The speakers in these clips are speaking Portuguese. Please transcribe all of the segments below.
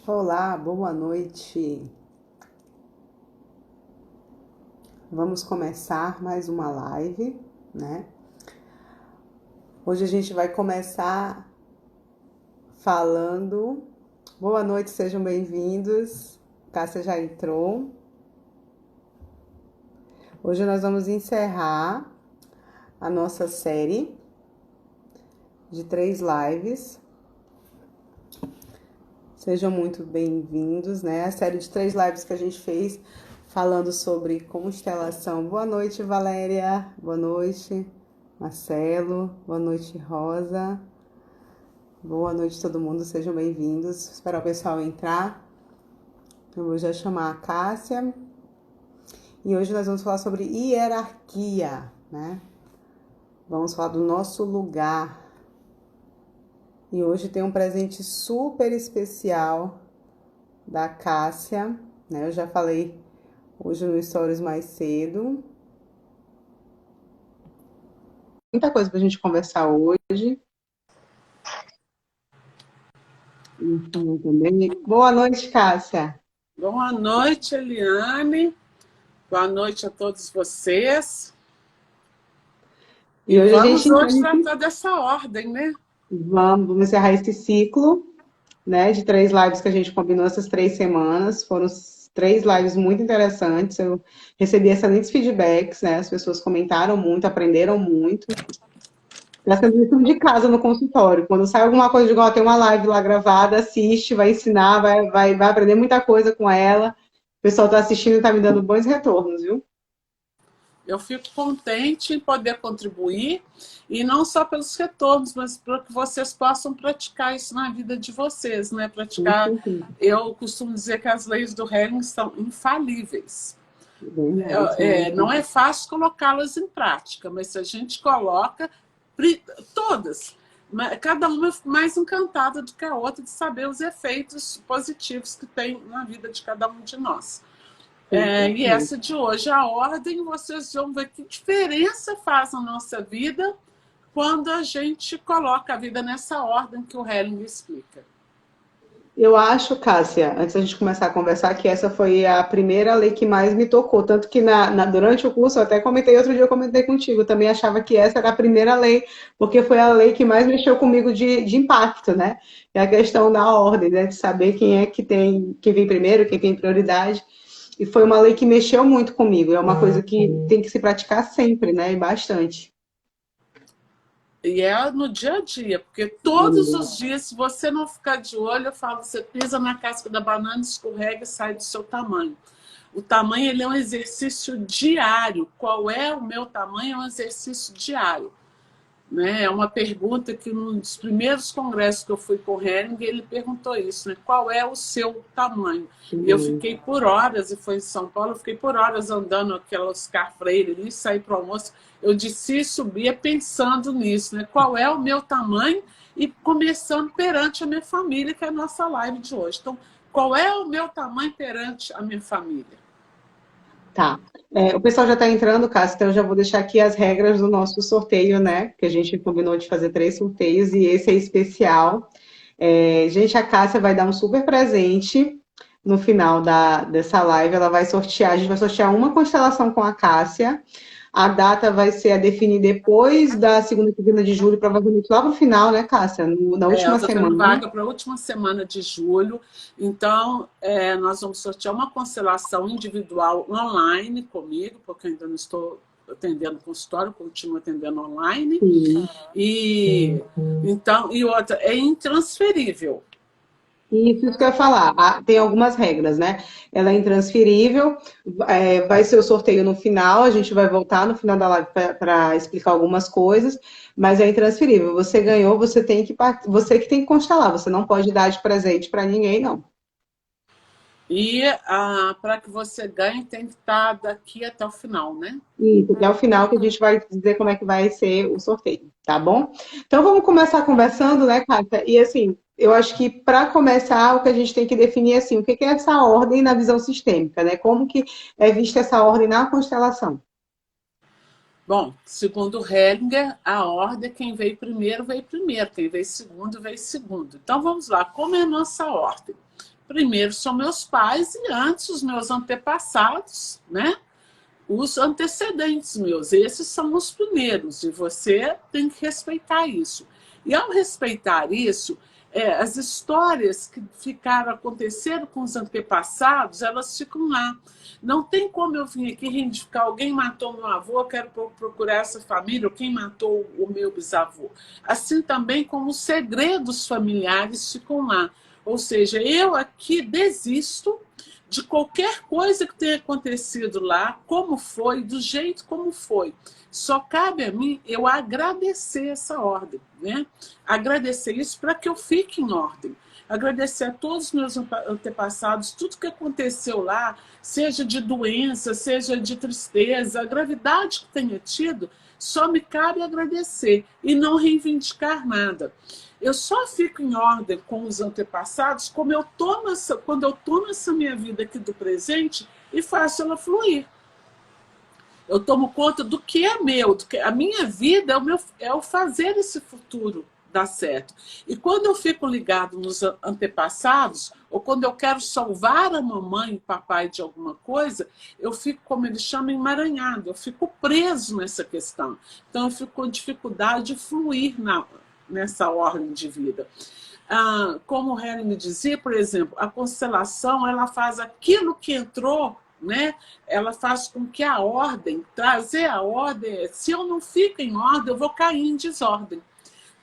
Olá, boa noite. Vamos começar mais uma live, né? Hoje a gente vai começar falando. Boa noite, sejam bem-vindos. Cássia já entrou. Hoje nós vamos encerrar a nossa série de 3 lives. Sejam muito bem-vindos, né? A série de 3 lives que a gente fez falando sobre constelação. Boa noite, Valéria. Boa noite, Marcelo. Boa noite, Rosa. Boa noite, todo mundo. Sejam bem-vindos. Esperar o pessoal entrar. Eu vou já chamar a Cássia. E hoje nós vamos falar sobre hierarquia, né? Vamos falar do nosso lugar. E hoje tem um presente super especial da Cássia, né? Eu já falei hoje no Stories mais cedo. Muita coisa pra gente conversar hoje. Também. Boa noite, Cássia. Boa noite, Eliane. Boa noite a todos vocês. E hoje a Vamos gente hoje tratar dessa ordem, né? vamos encerrar esse ciclo, né, de 3 lives que a gente combinou essas 3 semanas. Foram 3 lives muito interessantes. Eu recebi excelentes feedbacks, né? As pessoas comentaram muito, aprenderam muito. Nós temos isso de casa no consultório. Quando sai alguma coisa igual, tem uma live lá gravada, assiste, vai ensinar, vai aprender muita coisa com ela. O pessoal está assistindo e está me dando bons retornos, viu? Eu fico contente em poder contribuir, e não só pelos retornos, mas para que vocês possam praticar isso na vida de vocês, né? Praticar. Eu costumo dizer que as leis do Hegel são infalíveis. Não é fácil colocá-las em prática, mas se a gente coloca todas, cada uma mais encantada do que a outra de saber os efeitos positivos que tem na vida de cada um de nós. E essa de hoje, a ordem, vocês vão ver que diferença faz na nossa vida quando a gente coloca a vida nessa ordem que o Helling explica. Eu acho, Cássia, antes da gente começar a conversar, que essa foi a primeira lei que mais me tocou. Tanto que durante o curso, eu até comentei, outro dia eu comentei contigo, eu também achava que essa era a primeira lei, porque foi a lei que mais mexeu comigo de impacto, né? É a questão da ordem, né? De saber quem é que vem primeiro, quem tem prioridade. E foi uma lei que mexeu muito comigo. É uma coisa que tem que se praticar sempre, né? E bastante. E é no dia a dia, porque todos os dias, se você não ficar de olho, eu falo, você pisa na casca da banana, escorrega e sai do seu tamanho. O tamanho ele é um exercício diário. Qual é o meu tamanho? É um exercício diário. Né? É uma pergunta que num dos primeiros congressos que eu fui com o Hering, ele perguntou isso, né? Qual é o seu tamanho? E eu fiquei por horas, e foi em São Paulo, eu fiquei por horas andando aquela Oscar Freire ali, saí para o almoço, eu descia e subia pensando nisso, né? Qual é o meu tamanho? E começando perante a minha família, que é a nossa live de hoje. Então, qual é o meu tamanho perante a minha família? Tá. O pessoal já está entrando, Cássio, então eu já vou deixar aqui as regras do nosso sorteio, né? Que a gente combinou de fazer 3 sorteios e esse é especial. Gente, a Cássia vai dar um super presente no final dessa live. Ela vai sortear, a gente vai sortear uma constelação com a Cássia. A data vai ser a definir depois da segunda quinzena de julho, provavelmente lá no final, né, Cássia? Na Eu última estou tendo semana. vaga para a última semana de julho, então nós vamos sortear uma constelação individual online comigo, porque eu ainda não estou atendendo consultório, continuo atendendo online. Sim. E outra, é intransferível. Isso que eu ia falar. Tem algumas regras, né? Ela é intransferível, vai ser o sorteio no final, a gente vai voltar no final da live para explicar algumas coisas, mas é intransferível. Você ganhou, você você que tem que constelar, você não pode dar de presente para ninguém, não. E para que você ganhe, tem que estar daqui até o final, né? Isso, até o final que a gente vai dizer como é que vai ser o sorteio, tá bom? Então vamos começar conversando, né, Kátia? E assim, eu acho que para começar, o que a gente tem que definir é assim, o que é essa ordem na visão sistêmica, né? Como que é vista essa ordem na constelação? Bom, segundo Hellinger, a ordem, quem veio primeiro, quem veio segundo, veio segundo. Então vamos lá, como é a nossa ordem? Primeiro são meus pais e antes os meus antepassados, né? Os antecedentes meus. Esses são os primeiros e você tem que respeitar isso. E ao respeitar isso, as histórias que aconteceram com os antepassados, elas ficam lá. Não tem como eu vir aqui reivindicar alguém matou meu avô, eu quero procurar essa família, ou quem matou o meu bisavô. Assim também como os segredos familiares ficam lá. Ou seja, eu aqui desisto de qualquer coisa que tenha acontecido lá, como foi, do jeito como foi. Só cabe a mim eu agradecer essa ordem, né? Agradecer isso para que eu fique em ordem. Agradecer a todos os meus antepassados, tudo que aconteceu lá, seja de doença, seja de tristeza, a gravidade que tenha tido, só me cabe agradecer e não reivindicar nada. Eu só fico em ordem com os antepassados quando eu tomo essa minha vida aqui do presente e faço ela fluir. Eu tomo conta do que é meu, a minha vida é o fazer esse futuro dar certo. E quando eu fico ligado nos antepassados, ou quando eu quero salvar a mamãe e o papai de alguma coisa, eu fico, como eles chamam, emaranhado, eu fico preso nessa questão. Então eu fico com dificuldade de fluir nessa ordem de vida. Como o Helen me dizia, por exemplo, a constelação ela faz aquilo que entrou, né? Ela faz com que a ordem, trazer a ordem, se eu não fico em ordem, eu vou cair em desordem.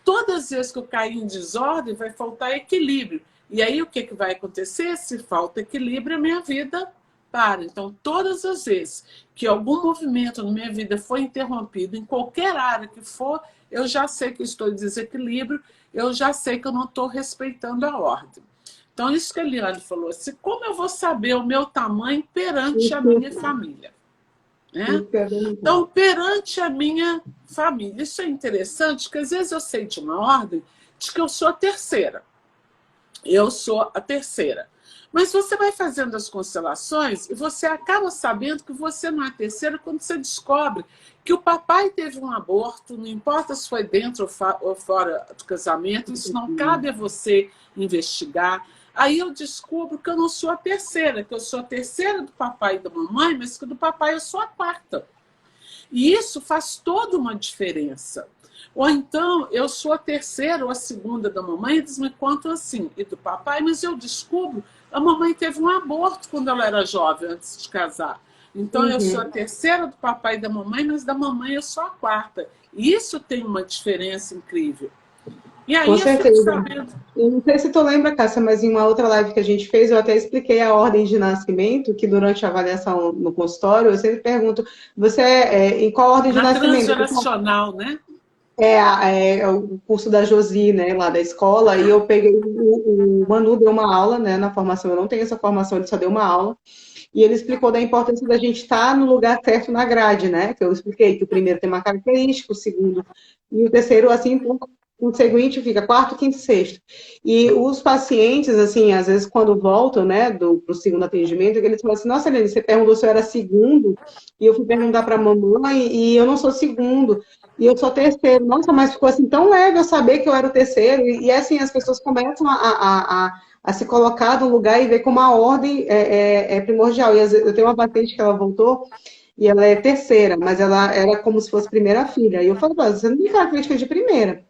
Todas as vezes que eu cair em desordem, vai faltar equilíbrio. E aí o que vai acontecer? Se falta equilíbrio, a minha vida para. Então, todas as vezes que algum movimento na minha vida foi interrompido, em qualquer área que for, eu já sei que estou em desequilíbrio, eu já sei que eu não estou respeitando a ordem. Então, isso que a Eliane falou, assim, como eu vou saber o meu tamanho perante a minha família? Né? Então, perante a minha família, isso é interessante, porque às vezes eu sei de uma ordem de que eu sou a terceira. Eu sou a terceira. Mas você vai fazendo as constelações e você acaba sabendo que você não é a terceira quando você descobre que o papai teve um aborto, não importa se foi dentro ou fora do casamento, isso não cabe a você investigar. Aí eu descubro que eu não sou a terceira, que eu sou a terceira do papai e da mamãe, mas que do papai eu sou a quarta. E isso faz toda uma diferença. Ou então, eu sou a terceira ou a segunda da mamãe, eles me contam assim, e do papai, mas eu descubro, a mamãe teve um aborto quando ela era jovem, antes de casar. Então, eu sou a terceira do papai e da mamãe, mas da mamãe eu sou a quarta. E isso tem uma diferença incrível. E aí, com certeza. Sabendo... Eu não sei se tu lembra, Cássia, mas em uma outra live que a gente fez, eu até expliquei a ordem de nascimento, que durante a avaliação no consultório, eu sempre pergunto, você em qual ordem de nascimento? Transgeracional, né? É o curso da Josi, né, lá da escola, e eu peguei, o Manu deu uma aula, né, na formação, eu não tenho essa formação, ele só deu uma aula, e ele explicou da importância da gente estar no lugar certo na grade, né, que eu expliquei que o primeiro tem uma característica, o segundo, e o terceiro, assim, o seguinte fica quarto, quinto, sexto. E os pacientes, assim, às vezes quando voltam, né, pro segundo atendimento, eles falam assim, nossa, Helene, você perguntou se eu era segundo, e eu fui perguntar para a mamãe, e eu não sou segundo, e eu sou terceiro. Nossa, mas ficou assim tão leve eu saber que eu era o terceiro, e assim, as pessoas começam a se colocar no lugar e ver como a ordem é primordial. E às vezes, eu tenho uma paciente que ela voltou, e ela é terceira, mas ela era como se fosse primeira filha. E eu falei, você não tem característica de primeira.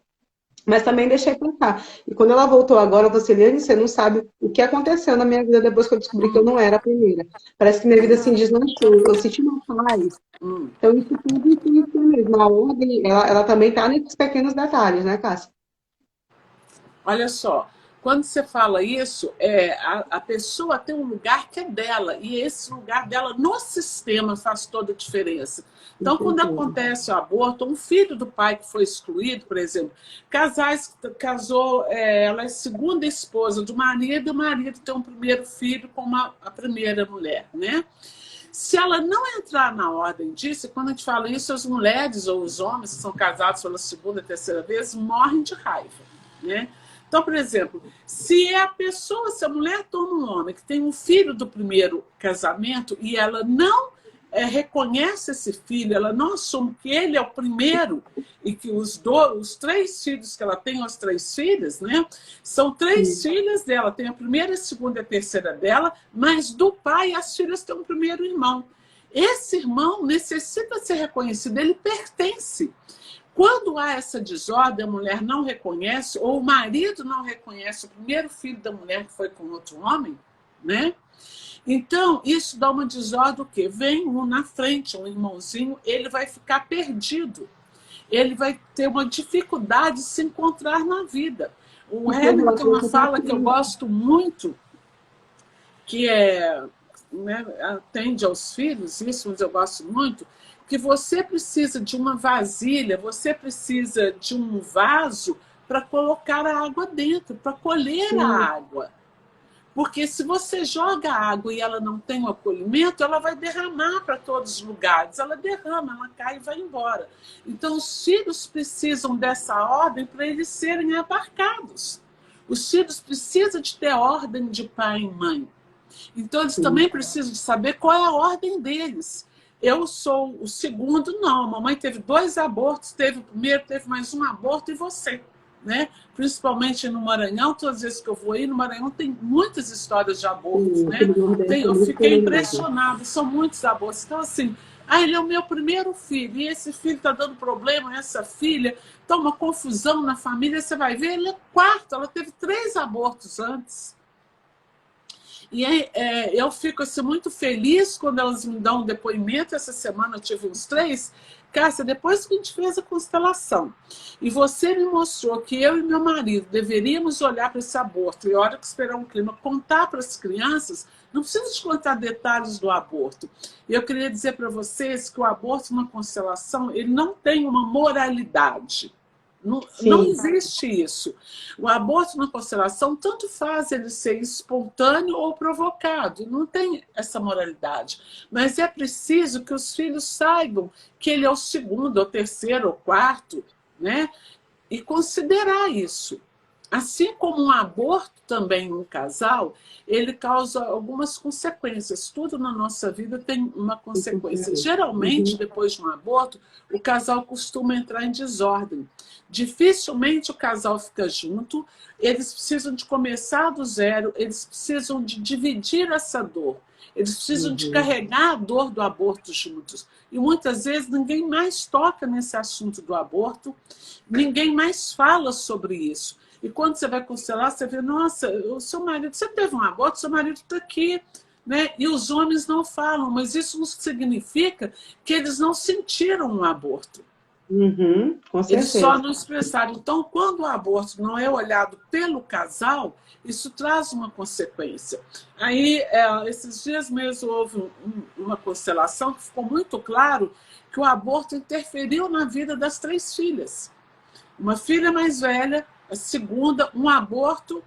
Mas também deixei passar. E quando ela voltou agora, eu falei, Eliane, você não sabe o que aconteceu na minha vida depois que eu descobri que eu não era a primeira. Parece que minha vida assim deslanchou. Eu senti uma paz. Então, isso tudo influencia mesmo. A ordem, ela também está nesses pequenos detalhes, né, Cássia? Olha só, quando você fala isso, a pessoa tem um lugar que é dela, e esse lugar dela no sistema faz toda a diferença. Então, quando acontece o aborto, um filho do pai que foi excluído, por exemplo, casou, ela é segunda esposa do marido, e o marido tem um primeiro filho com a primeira mulher, né? Se ela não entrar na ordem disso, quando a gente fala isso, as mulheres ou os homens que são casados pela segunda, terceira vez, morrem de raiva, né? Então, por exemplo, se a mulher toma um homem que tem um filho do primeiro casamento e ela não reconhece esse filho, ela não assume que ele é o primeiro e que os 3 filhos que ela tem, as 3 filhas, né, são 3 filhas dela, tem a primeira, a segunda e a terceira dela, mas do pai as filhas têm um primeiro irmão. Esse irmão necessita ser reconhecido, ele pertence. Quando há essa desordem, a mulher não reconhece, ou o marido não reconhece o primeiro filho da mulher que foi com outro homem, né? Então, isso dá uma desordem o quê? Vem um na frente, um irmãozinho, ele vai ficar perdido. Ele vai ter uma dificuldade de se encontrar na vida. O Helen tem uma fala que eu gosto muito, que é, né, atende aos filhos, isso, mas eu gosto muito, que você precisa de uma vasilha, você precisa de um vaso para colocar a água dentro, para colher a água. Porque se você joga água e ela não tem o acolhimento, ela vai derramar para todos os lugares. Ela derrama, ela cai e vai embora. Então, os filhos precisam dessa ordem para eles serem abarcados. Os filhos precisam de ter ordem de pai e mãe. Então, eles também precisam de saber qual é a ordem deles. Eu sou o segundo, não. A mamãe teve 2 abortos, teve o primeiro, teve mais um aborto, e você? Né? Principalmente no Maranhão, todas as vezes que eu vou aí no Maranhão tem muitas histórias de abortos, né? Eu fiquei impressionada, são muitos abortos. Então, assim, ele é o meu primeiro filho, e esse filho está dando problema, essa filha, está uma confusão na família, você vai ver, ele é 4º, ela teve 3 abortos antes. E eu fico assim, muito feliz quando elas me dão um depoimento. Essa semana eu tive uns 3. Cássia, depois que a gente fez a constelação, e você me mostrou que eu e meu marido deveríamos olhar para esse aborto, e a hora que esperar um clima, contar para as crianças, não precisa te contar detalhes do aborto. E eu queria dizer para vocês que o aborto na constelação, ele não tem uma moralidade. Não existe isso. O aborto na constelação, tanto faz ele ser espontâneo ou provocado. Não tem essa moralidade. Mas é preciso que os filhos saibam que ele é o 2º, ou 3º, ou 4º, né? E considerar isso. Assim como um aborto também no casal, ele causa algumas consequências. Tudo na nossa vida tem uma consequência. Geralmente, depois de um aborto, o casal costuma entrar em desordem. Dificilmente o casal fica junto, eles precisam de começar do zero, eles precisam de dividir essa dor. Eles precisam de carregar a dor do aborto juntos. E muitas vezes ninguém mais toca nesse assunto do aborto, ninguém mais fala sobre isso. E quando você vai constelar, você vê, nossa, o seu marido, você teve um aborto, seu marido está aqui, né? E os homens não falam, mas isso não significa que eles não sentiram um aborto. Com certeza. Eles só não expressaram. Então, quando o aborto não é olhado pelo casal, isso traz uma consequência. Aí, esses dias mesmo, houve uma constelação que ficou muito claro que o aborto interferiu na vida das 3 filhas. Uma filha mais velha, a segunda, um aborto,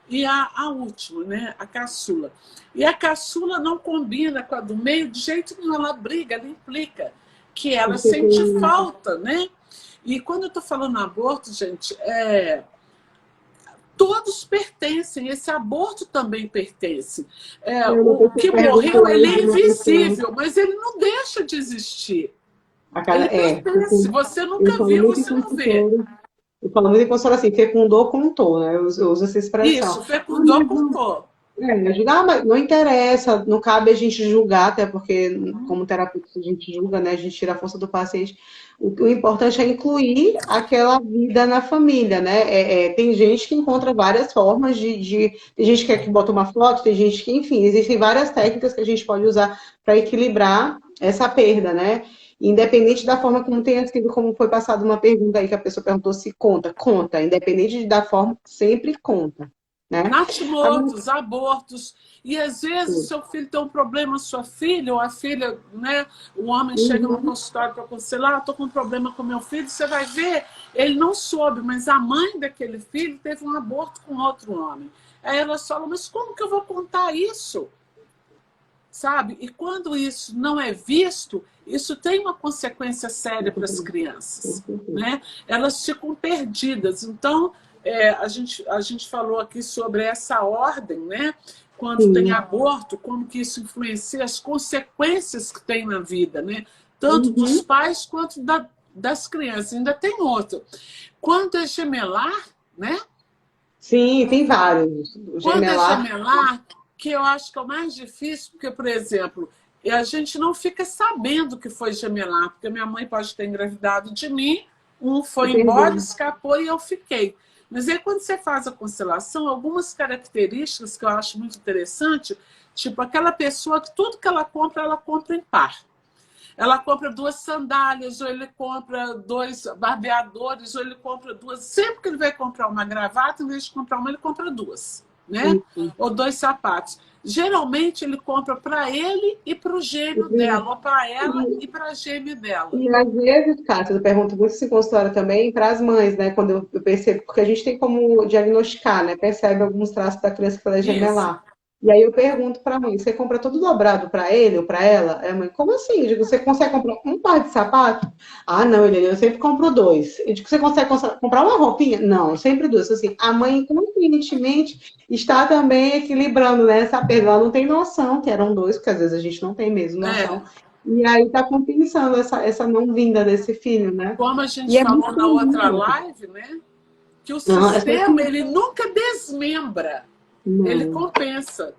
e a última, né, a caçula. E a caçula não combina com a do meio de jeito nenhum, ela briga, ela implica que ela sente falta, né? E quando eu estou falando aborto, gente, todos pertencem, esse aborto também pertence. O que morreu, ele é invisível, mas ele não deixa de existir. Ele pertence, você nunca viu, você não vê. Eu falo muito em consolar assim, fecundou, contou, né? Eu uso essa expressão. Isso, fecundou, contou. Mas não interessa, não cabe a gente julgar, até porque, como terapeuta, a gente julga, né? A gente tira a força do paciente. O importante é incluir aquela vida na família, né? Tem gente que encontra várias formas tem gente que bota uma foto, tem gente que, enfim, existem várias técnicas que a gente pode usar para equilibrar essa perda, né? Independente da forma como tenha sido, como foi passada uma pergunta aí que a pessoa perguntou se conta. Conta, independente da forma, sempre conta. Né? Natimortos, abortos, e às vezes o seu filho tem um problema, sua filha ou a filha, né? O homem chega no consultório para aconselhar, estou com um problema com meu filho, você vai ver, ele não soube, mas a mãe daquele filho teve um aborto com outro homem. Aí ela fala, mas como que eu vou contar isso? Sabe? E quando isso não é visto, isso tem uma consequência séria para as crianças, né? Elas ficam perdidas. Então, a gente falou aqui sobre essa ordem, né? quando tem Sim. aborto, como que isso influencia as consequências que tem na vida, né? Tanto dos Uhum. pais quanto das crianças. Ainda tem outro. Quando é gemelar, né? Sim, tem vários. O Quando é gemelar. gemelar, que eu acho que é o mais difícil, porque, por exemplo, a gente não fica sabendo que foi gemelar, porque minha mãe pode ter engravidado de mim, um E foi embora, perdeu. escapou e eu fiquei. Mas aí, quando você faz a constelação, algumas características que eu acho muito interessante, tipo aquela pessoa que tudo que ela compra em par. Ela compra 2 sandálias, ou ele compra 2 barbeadores, ou ele compra 2. Sempre que ele vai comprar uma gravata, em vez de comprar uma, ele compra 2, né? Isso. Ou 2 sapatos. Geralmente ele compra para ele e para o gêmeo dela, ou para ela E, e para a gêmea dela. e às vezes, Cátia, eu pergunto muito esse consultório também para as mães, né? Quando eu percebo, porque a gente tem como diagnosticar, né? Percebe alguns traços da criança que ela é Isso. gemelar. E aí eu pergunto para a mãe, você compra tudo dobrado para ele ou para ela? Aí a mãe, como assim? Eu digo, você consegue comprar um par de sapato? Ah, não, ele, eu sempre compro 2. Eu digo, você consegue comprar uma roupinha? Não, sempre 2. Assim, a mãe conscientemente está também equilibrando, né, essa perda. Ela não tem noção que eram 2, porque às vezes a gente não tem mesmo noção. É. E aí está compensando essa não vinda desse filho, né? Como a E gente é muito falou na outra comum. live, né? Que o Não, essa sistema, ele nunca desmembra, ele não. compensa.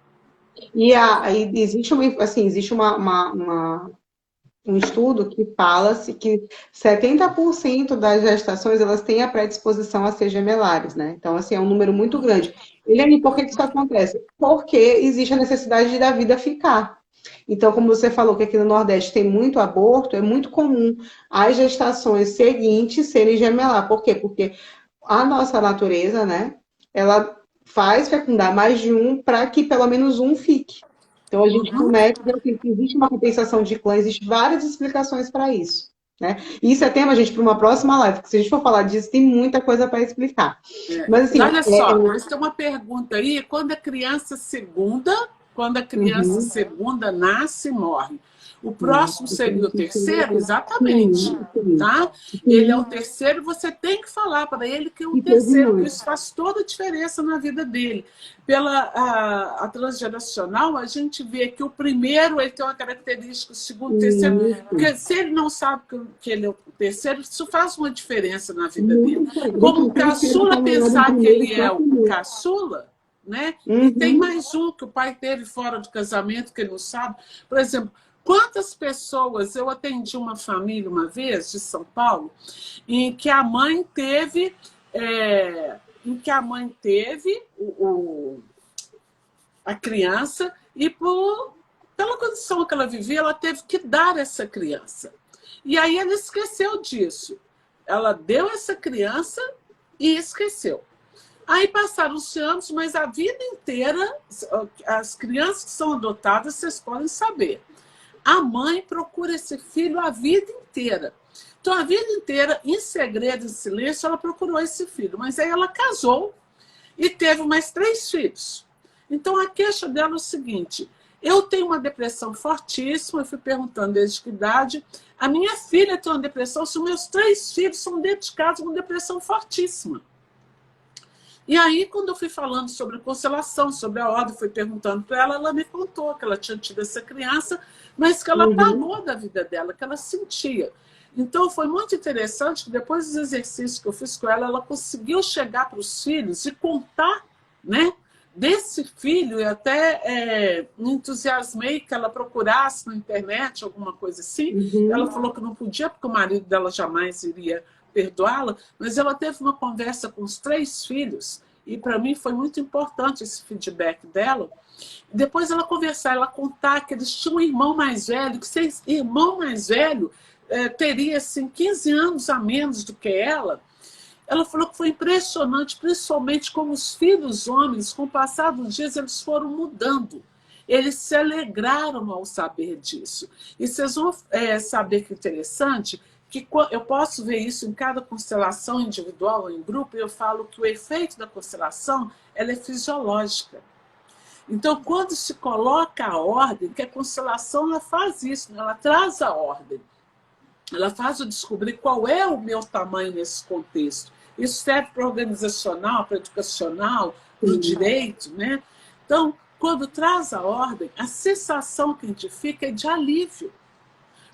E aí existe assim, existe um estudo que fala-se que 70% das gestações elas têm a predisposição a ser gemelares, né? Então, assim, é um número muito grande. Eliane, por que que isso acontece? Porque existe a necessidade da vida ficar. Então, como você falou que aqui no Nordeste tem muito aborto, é muito comum as gestações seguintes serem gemelar. Por quê? Porque a nossa natureza, né? Ela faz fecundar mais de um para que pelo menos um fique. Então a gente Uhum. começa a ver assim, que existe uma compensação de clã, existem várias explicações para isso. Né? E isso é tema, gente, para uma próxima live, porque se a gente for falar disso, tem muita coisa para explicar. É. Mas E assim, olha só, mas tem uma pergunta aí, quando a criança uhum, segunda nasce e morre, o sim, próximo seria o terceiro? Exatamente. sim, sim, Tá? Ele é o sim, terceiro, você tem que falar para ele que é o e teve terceiro, porque mãe. isso faz toda a diferença na vida dele. Pela a transgeracional, a gente vê que o primeiro ele tem uma característica, o segundo, o terceiro, Isso, porque se ele não sabe que ele é o terceiro, isso faz uma diferença na vida dele. muito diferente. Como Gente, o não tem diferença caçula tão maior do pensar que primeiro ele para é o o primeiro. caçula, né? E tem Uhum, mais um que o pai teve fora do casamento, que ele não sabe. Por exemplo, quantas pessoas... Eu atendi uma família uma vez, de São Paulo, em que a mãe teve... em que a mãe teve a criança e pela condição que ela vivia, ela teve que dar essa criança. E aí ela esqueceu disso. Ela deu essa criança e esqueceu. Aí passaram-se anos, mas a vida inteira, as crianças que são adotadas, vocês podem saber. A mãe procura esse filho a vida inteira. Então, a vida inteira, em segredo, em silêncio, ela procurou esse filho. Mas aí ela casou e teve mais 3 filhos. Então, a queixa dela é o seguinte: eu tenho uma depressão fortíssima, eu fui perguntando desde que idade, a minha filha tem uma depressão, se os meus 3 filhos são dedicados a uma depressão fortíssima. E aí, quando eu fui falando sobre constelação, sobre a ordem, fui perguntando para ela, ela me contou que ela tinha tido essa criança, mas que ela uhum, apagou da vida dela, que ela sentia. Então, foi muito interessante que depois dos exercícios que eu fiz com ela conseguiu chegar para os filhos e contar, né, desse filho. E até me entusiasmei que ela procurasse na internet alguma coisa assim. Ela uhum. falou que não podia, porque o marido dela jamais iria perdoá-la, mas ela teve uma conversa com os 3 filhos, e para mim foi muito importante esse feedback dela. Depois ela conversar, ela contar que eles tinham um irmão mais velho, que esse irmão mais velho teria assim, 15 anos a menos do que ela. Ela falou que foi impressionante, principalmente como os filhos homens, com o passar dos dias, eles foram mudando. Eles se alegraram ao saber disso. E vocês vão saber que interessante, que eu posso ver isso em cada constelação individual ou em grupo, e eu falo que o efeito da constelação ela é fisiológica. Então, quando se coloca a ordem, que a constelação ela faz isso, ela traz a ordem. Ela faz eu descobrir qual é o meu tamanho nesse contexto. Isso serve para o organizacional, para o educacional, para o Sim. direito, né? Então, quando traz a ordem, a sensação que a gente fica é de alívio.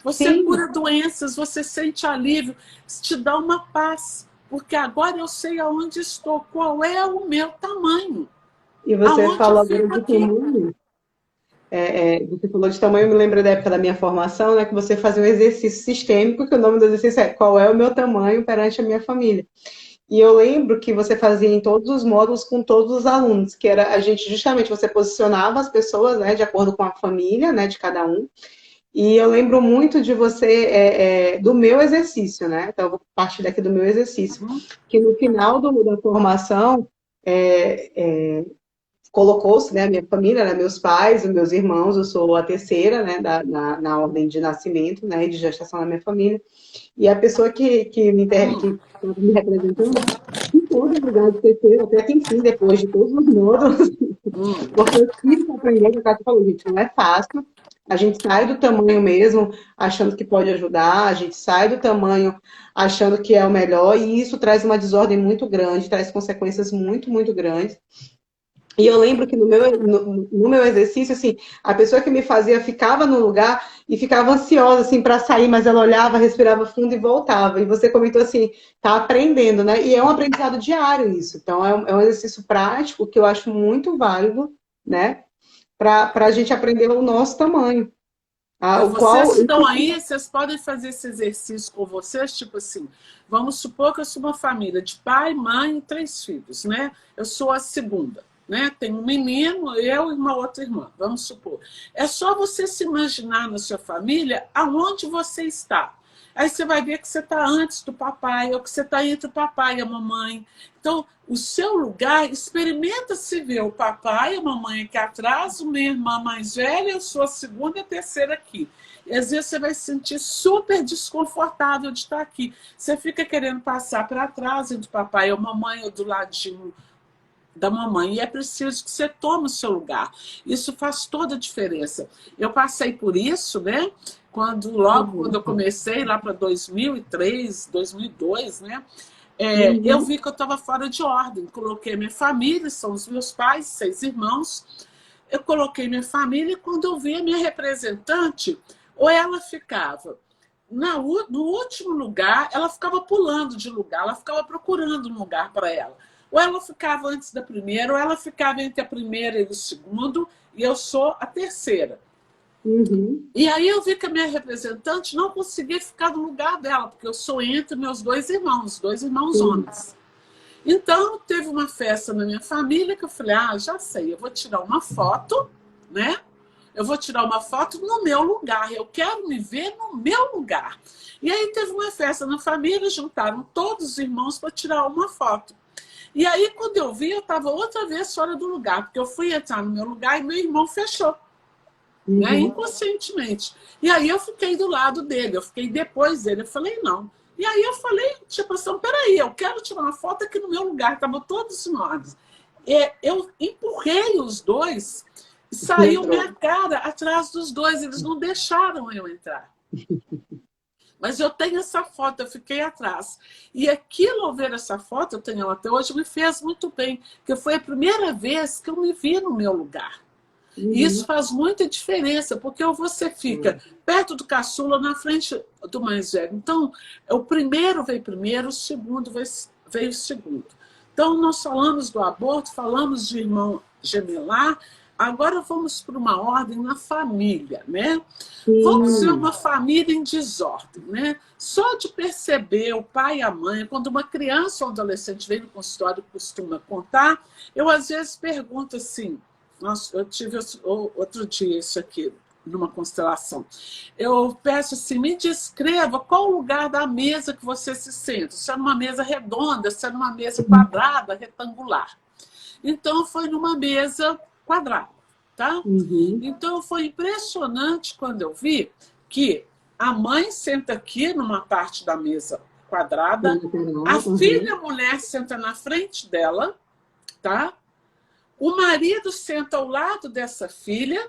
Você Sim. cura doenças, você sente alívio, te dá uma paz. Porque agora eu sei aonde estou, qual é o meu tamanho. E você Aonde eu falou agora fico de aqui. tamanho. Você falou de tamanho, eu me lembro da época da minha formação, né, que você fazia um exercício sistêmico, que o nome do exercício é qual é o meu tamanho perante a minha família. E eu lembro que você fazia em todos os módulos com todos os alunos, que era a gente, justamente, você posicionava as pessoas, né, de acordo com a família, né, de cada um. E eu lembro muito de você, do meu exercício, né? Então, eu vou partir daqui do meu exercício, que no final da formação, colocou-se, né, a minha família, né, meus pais, os meus irmãos, eu sou a terceira, né, na ordem de nascimento, né, e de gestação da minha família, e a pessoa que estava me representando, em todo lugar de terceiro, até que enfim, depois de todos os módulos, porque eu tive que aprender, que a Cátia falou, gente, não é fácil, a gente sai do tamanho mesmo, achando que pode ajudar, a gente sai do tamanho achando que é o melhor, e isso traz uma desordem muito grande, traz consequências muito, muito grandes. E eu lembro que no meu exercício, assim, a pessoa que me fazia ficava no lugar e ficava ansiosa, assim, para sair, mas ela olhava, respirava fundo e voltava. E você comentou assim, tá aprendendo, né? E é um aprendizado diário isso. Então, é um exercício prático que eu acho muito válido, né? Para a gente aprender o nosso tamanho. O Vocês qual. que estão aí, vocês podem fazer esse exercício com vocês, tipo assim, vamos supor que eu sou uma família de pai, mãe e 3 filhos, né? Eu sou a segunda, né? Tem um menino, eu e uma outra irmã, vamos supor. É só você se imaginar na sua família aonde você está. Aí você vai ver que você está antes do papai, ou que você está entre o papai e a mamãe. Então, o seu lugar, experimenta se ver o papai, a mamãe aqui atrás, minha irmã mais velha, eu sou a segunda e a terceira aqui. E às vezes você vai se sentir super desconfortável de estar aqui. Você fica querendo passar para trás entre o papai e a mamãe, ou do ladinho da mamãe. E é preciso que você tome o seu lugar. Isso faz toda a diferença. Eu passei por isso, né? Logo quando eu comecei, lá para 2003, 2002, né? Eu vi que eu estava fora de ordem. Coloquei minha família, são os meus pais, 6 irmãos. Eu coloquei minha família e quando eu vi a minha representante, ou ela ficava no último lugar, ela ficava pulando de lugar, ela ficava procurando um lugar para ela. Ou ela ficava antes da primeira, ou ela ficava entre a primeira e o segundo, e eu sou a terceira. E aí eu vi que a minha representante não conseguia ficar no lugar dela, porque eu sou entre meus 2 irmãos homens. Então, teve uma festa na minha família que eu falei, já sei, eu vou tirar uma foto, né? Eu vou tirar uma foto no meu lugar, eu quero me ver no meu lugar. E aí teve uma festa na família, juntaram todos os irmãos para tirar uma foto. E aí, quando eu vi, eu estava outra vez fora do lugar, porque eu fui entrar no meu lugar e meu irmão fechou. Né, inconscientemente. E aí eu fiquei do lado dele, eu fiquei depois dele, eu falei, não. E aí eu falei, tipo assim, peraí, eu quero tirar uma foto aqui no meu lugar, estavam todos nós. Eu empurrei os dois e saiu minha cara atrás dos dois, eles não deixaram eu entrar. Mas eu tenho essa foto, eu fiquei atrás. E aquilo, ao ver essa foto, eu tenho ela até hoje, me fez muito bem, porque foi a primeira vez que eu me vi no meu lugar. E isso faz muita diferença, porque você fica perto do caçula, na frente do mais velho. Então, o primeiro veio primeiro, o segundo veio segundo. Então, nós falamos do aborto, falamos de irmão gemelar, agora vamos para uma ordem na família, né? Vamos ser uma família em desordem, né? Só de perceber o pai e a mãe, quando uma criança ou um adolescente vem no consultório e costuma contar, eu às vezes pergunto assim, nossa, eu tive outro dia isso aqui, numa constelação. Eu peço assim, me descreva qual o lugar da mesa que você se sente. Se é numa mesa redonda, se é numa mesa quadrada, retangular. Então, foi numa mesa quadrada, tá? Então, foi impressionante quando eu vi que a mãe senta aqui numa parte da mesa quadrada, a filha mulher senta na frente dela, tá? O marido senta ao lado dessa filha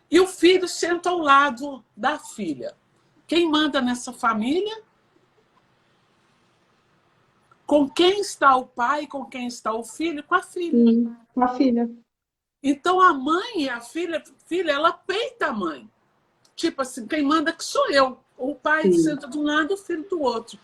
e o filho senta ao lado da filha. Quem manda nessa família? Com quem está o pai, com quem está o filho? Com a filha. Com a filha. Então a mãe e a filha, ela peita a mãe. Tipo assim, quem manda que sou eu. O pai Sim. senta de um lado, o filho do outro.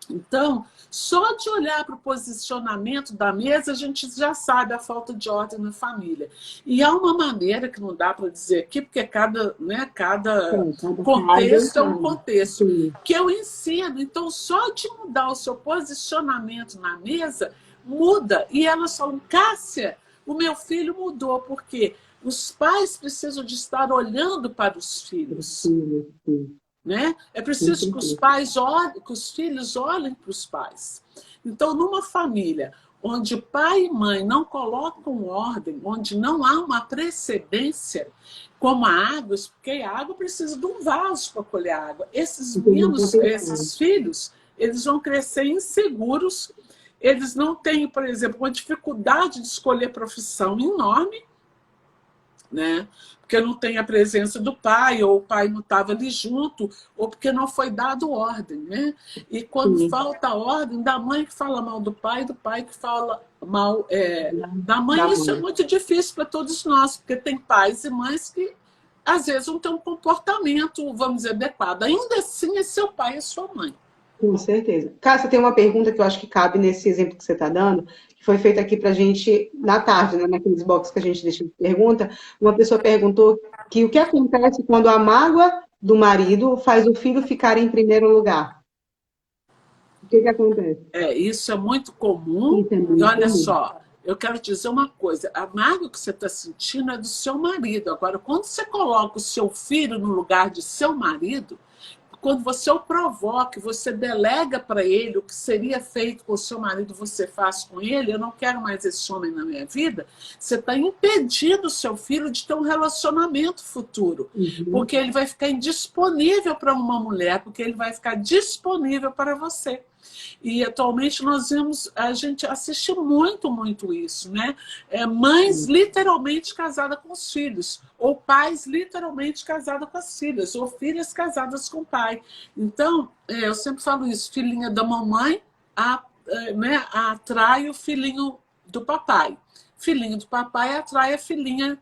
Então, só de olhar para o posicionamento da mesa, a gente já sabe a falta de ordem na família. E há uma maneira que não dá para dizer aqui, porque cada Cada contexto é um caso, contexto, sim. que eu ensino. Então, só de mudar o seu posicionamento na mesa, muda. E elas falam, Cássia, o meu filho mudou, porque os pais precisam de estar olhando para os filhos. Sim. Né? É preciso que os pais olhem, que os filhos olhem para os pais. Então, numa família onde pai e mãe não colocam ordem, onde não há uma precedência, como a água, porque a água precisa de um vaso para colher água. Esses meninos, esses filhos, eles vão crescer inseguros, eles não têm, por exemplo, uma dificuldade de escolher profissão enorme, né? Porque não tem a presença do pai, ou o pai não estava ali junto, ou porque não foi dado ordem. Né? E quando falta ordem, da mãe que fala mal do pai que fala mal da mãe, isso é muito difícil para todos nós, porque tem pais e mães que às vezes não têm um comportamento, vamos dizer, adequado. Ainda assim, é seu pai e sua mãe. Com certeza. Cássia, tem uma pergunta que eu acho que cabe nesse exemplo que você está dando, que foi feita aqui para a gente na tarde, né, naqueles boxes que a gente deixa de pergunta. Uma pessoa perguntou que o que acontece quando a mágoa do marido faz o filho ficar em primeiro lugar? O que acontece? Isso é muito comum. Isso é muito E olha comum. só, eu quero dizer uma coisa: a mágoa que você está sentindo é do seu marido. Agora, quando você coloca o seu filho no lugar de seu marido, quando você o provoca, você delega para ele o que seria feito com o seu marido, você faz com ele, eu não quero mais esse homem na minha vida, você está impedindo o seu filho de ter um relacionamento futuro. Porque ele vai ficar indisponível para uma mulher, porque ele vai ficar disponível para você. E atualmente a gente assiste muito isso, né? Mães literalmente casadas com os filhos, ou pais literalmente casados com as filhas, ou filhas casadas com o pai. Então, eu sempre falo isso, filhinha da mamãe atrai o filhinho do papai. Filhinho do papai atrai a filhinha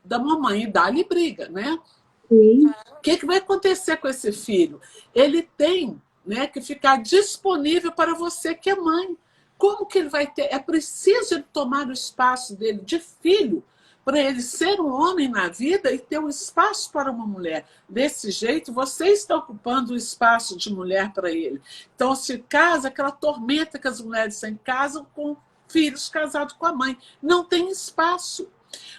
da mamãe e dá-lhe briga, né? Sim. O que vai acontecer com esse filho? Ele tem, né, que ficar disponível para você que é mãe. Como que ele vai ter? É preciso ele tomar o espaço dele de filho para ele ser um homem na vida e ter um espaço para uma mulher. Desse jeito, você está ocupando o espaço de mulher para ele. Então, se casa, aquela tormenta que as mulheres têm, casam com filhos casados com a mãe. Não tem espaço.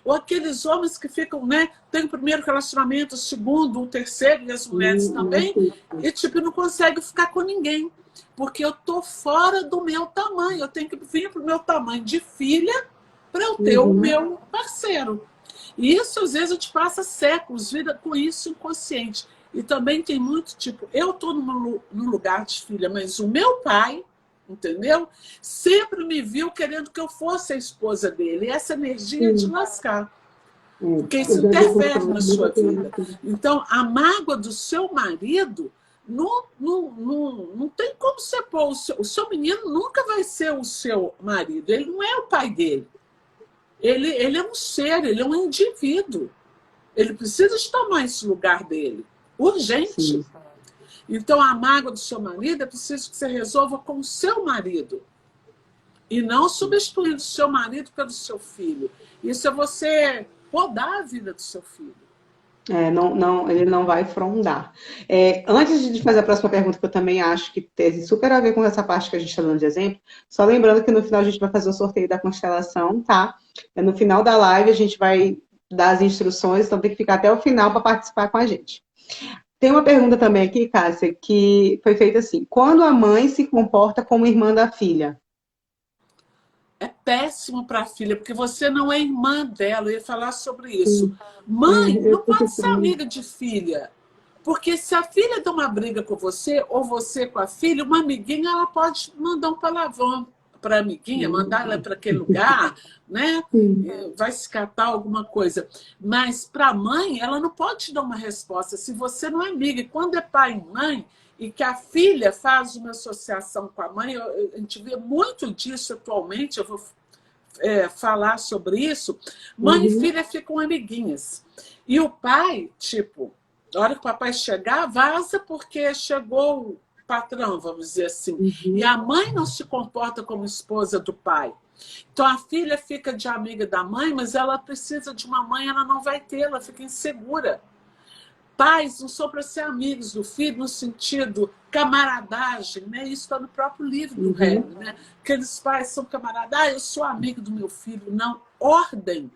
Ou aqueles homens que ficam, né, tem o primeiro relacionamento, o segundo, o terceiro, e as mulheres também, e tipo, não conseguem ficar com ninguém, porque eu tô fora do meu tamanho, eu tenho que vir para o meu tamanho de filha para eu ter o meu parceiro. E isso, às vezes, a gente passa séculos, vida com isso inconsciente. E também tem muito, tipo, eu tô no lugar de filha, mas o meu pai, entendeu? Sempre me viu querendo que eu fosse a esposa dele. E essa energia de lascar. Porque isso interfere na sua vida. Então, a mágoa do seu marido não tem como você pôr. O seu menino nunca vai ser o seu marido. Ele não é o pai dele. Ele é um ser, ele é um indivíduo. Ele precisa de tomar esse lugar dele. Urgente. Sim. Então, a mágoa do seu marido é preciso que você resolva com o seu marido. E não substituindo o seu marido pelo seu filho. Isso é você podar a vida do seu filho. Ele não vai frondar. Antes de fazer a próxima pergunta, que eu também acho que tem super a ver com essa parte que a gente está dando de exemplo, só lembrando que no final a gente vai fazer o sorteio da constelação, tá? No final da live a gente vai dar as instruções, então tem que ficar até o final para participar com a gente. Tem uma pergunta também aqui, Cássia, que foi feita assim: quando a mãe se comporta como irmã da filha? É péssimo para a filha, porque você não é irmã dela. Eu ia falar sobre isso. Sim. Mãe não pode ser amiga de filha. Porque se a filha dá uma briga com você, ou você com a filha, uma amiguinha, ela pode mandar um palavrão para a amiguinha, mandar ela para aquele lugar, né? Vai se catar alguma coisa. Mas para a mãe, ela não pode te dar uma resposta se você não é amiga. E quando é pai e mãe, e que a filha faz uma associação com a mãe, a gente vê muito disso atualmente, eu vou falar sobre isso, mãe e filha ficam amiguinhas. E o pai, tipo, na hora que o papai chegar, vaza porque chegou o patrão, vamos dizer assim. E a mãe não se comporta como esposa do pai. Então a filha fica de amiga da mãe, mas ela precisa de uma mãe, ela não vai ter, ela fica insegura. Pais não são para ser amigos do filho no sentido camaradagem, né? Isso está no próprio livro do Hegel, né? Aqueles pais são camaradas, eu sou amigo do meu filho. Não, ordem.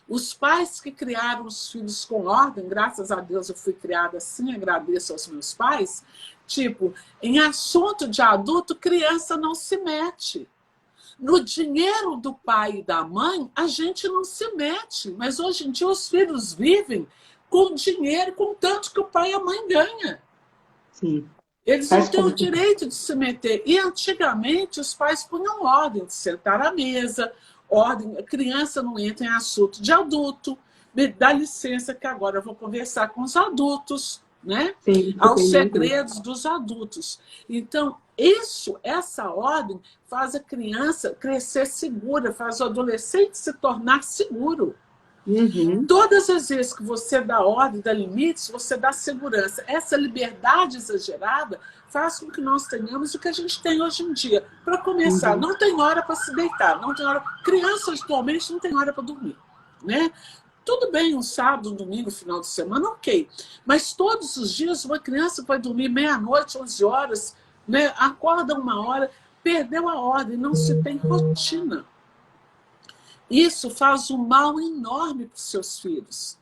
Os pais que criaram os filhos com ordem, graças a Deus eu fui criada assim, agradeço aos meus pais, tipo, em assunto de adulto, criança não se mete. No dinheiro do pai e da mãe, a gente não se mete, mas hoje em dia os filhos vivem com dinheiro, com tanto que o pai e a mãe ganham. Sim. Eles não têm o direito de se meter. E antigamente os pais punham ordem de sentar à mesa, ordem, a criança não entra em assunto de adulto, me dá licença que agora eu vou conversar com os adultos, né? Sim, aos segredos dos adultos. Então, essa ordem faz a criança crescer segura, faz o adolescente se tornar seguro. Todas as vezes que você dá ordem, dá limites, você dá segurança. Essa liberdade exagerada faz com que nós tenhamos o que a gente tem hoje em dia. Para começar, não tem hora para se deitar, não tem hora. Crianças atualmente não tem hora para dormir, né? Tudo bem, um sábado, um domingo, final de semana, ok. Mas todos os dias uma criança vai dormir meia-noite, 11 horas, né? Acorda 1 hora, perdeu a ordem, não se tem rotina. Isso faz um mal enorme para os seus filhos.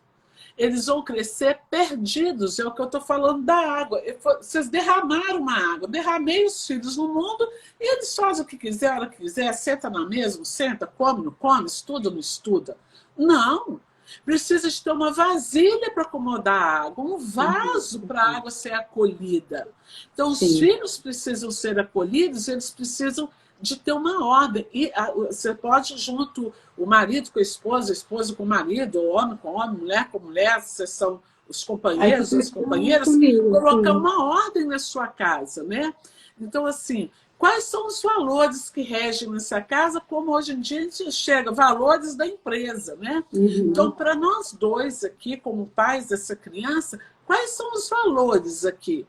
Eles vão crescer perdidos, é o que eu estou falando da água. Vocês derramaram uma água, derramei os filhos no mundo e eles fazem o que quiser, a hora que quiser, senta na mesa, não senta, come, não come, estuda, não estuda. Não, precisa de ter uma vasilha para acomodar a água, um vaso para a água ser acolhida. Então, os filhos precisam ser acolhidos, eles precisam de ter uma ordem. E você pode, junto o marido com a esposa com o marido, o homem com o homem, mulher com mulher, vocês são os companheiros, as companheiras, colocar uma ordem na sua casa, né? Então, assim, quais são os valores que regem nessa casa, como hoje em dia a gente chega, valores da empresa, né? Então, para nós dois aqui, como pais dessa criança, quais são os valores aqui,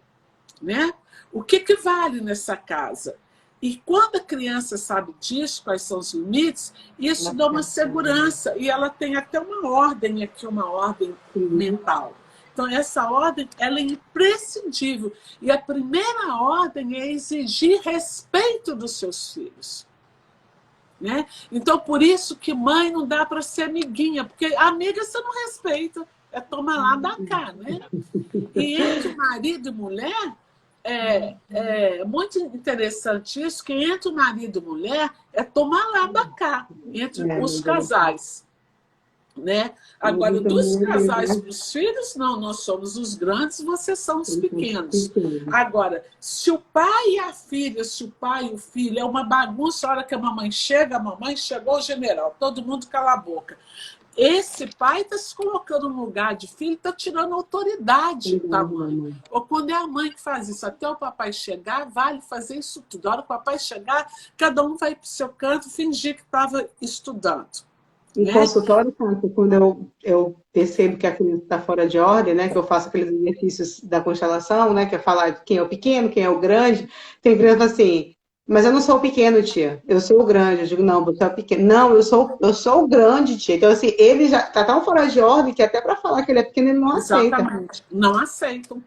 né? O que vale nessa casa? E quando a criança sabe disso, quais são os limites, isso dá uma segurança. E ela tem até uma ordem aqui, uma ordem mental. Então, essa ordem ela é imprescindível. E a primeira ordem é exigir respeito dos seus filhos. Né? Então, por isso que mãe não dá para ser amiguinha, porque amiga você não respeita, é tomar lá, dá cá. Né? E entre marido e mulher, é muito interessante isso, que entre o marido e mulher é tomar lá da cá, entre os casais. Né? Agora, dos casais para os filhos, não, nós somos os grandes, vocês são os pequenos. Agora, se o pai e a filha, se o pai e o filho, é uma bagunça, a hora que a mamãe chegou o general, todo mundo cala a boca. Esse pai está se colocando no lugar de filho, está tirando autoridade da mãe. Ou quando é a mãe que faz isso, até o papai chegar, vale fazer isso tudo. A hora que o papai chegar, cada um vai para o seu canto fingir que estava estudando. Em consultório, quando eu percebo que a criança está fora de ordem, né, que eu faço aqueles exercícios da constelação, né, que é falar quem é o pequeno, quem é o grande, tem criança assim, mas eu não sou o pequeno, tia, eu sou o grande. Eu digo, não, você é o pequeno. Não, eu sou o grande, tia. Então, assim, ele já está tão fora de ordem que até para falar que ele é pequeno, ele não aceita. Exatamente. Não aceitam.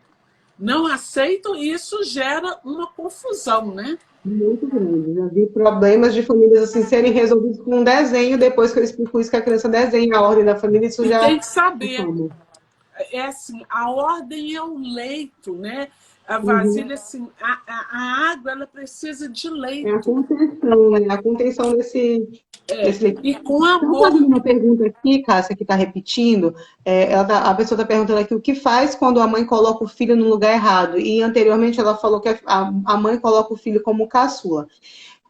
Não aceitam e isso gera uma confusão, né? Muito grande. Já vi problemas de famílias assim serem resolvidos com um desenho, depois que eu explico isso, que a criança desenha a ordem da família, isso já... Tem que saber. É assim, a ordem é o leito, né? A vasilha, assim, a água, ela precisa de leito. É a contenção, né? A contenção desse leito. E com amor. Estou fazendo uma pergunta aqui, Cássia, que está repetindo. A pessoa está perguntando aqui o que faz quando a mãe coloca o filho no lugar errado. E anteriormente ela falou que a mãe coloca o filho como caçula.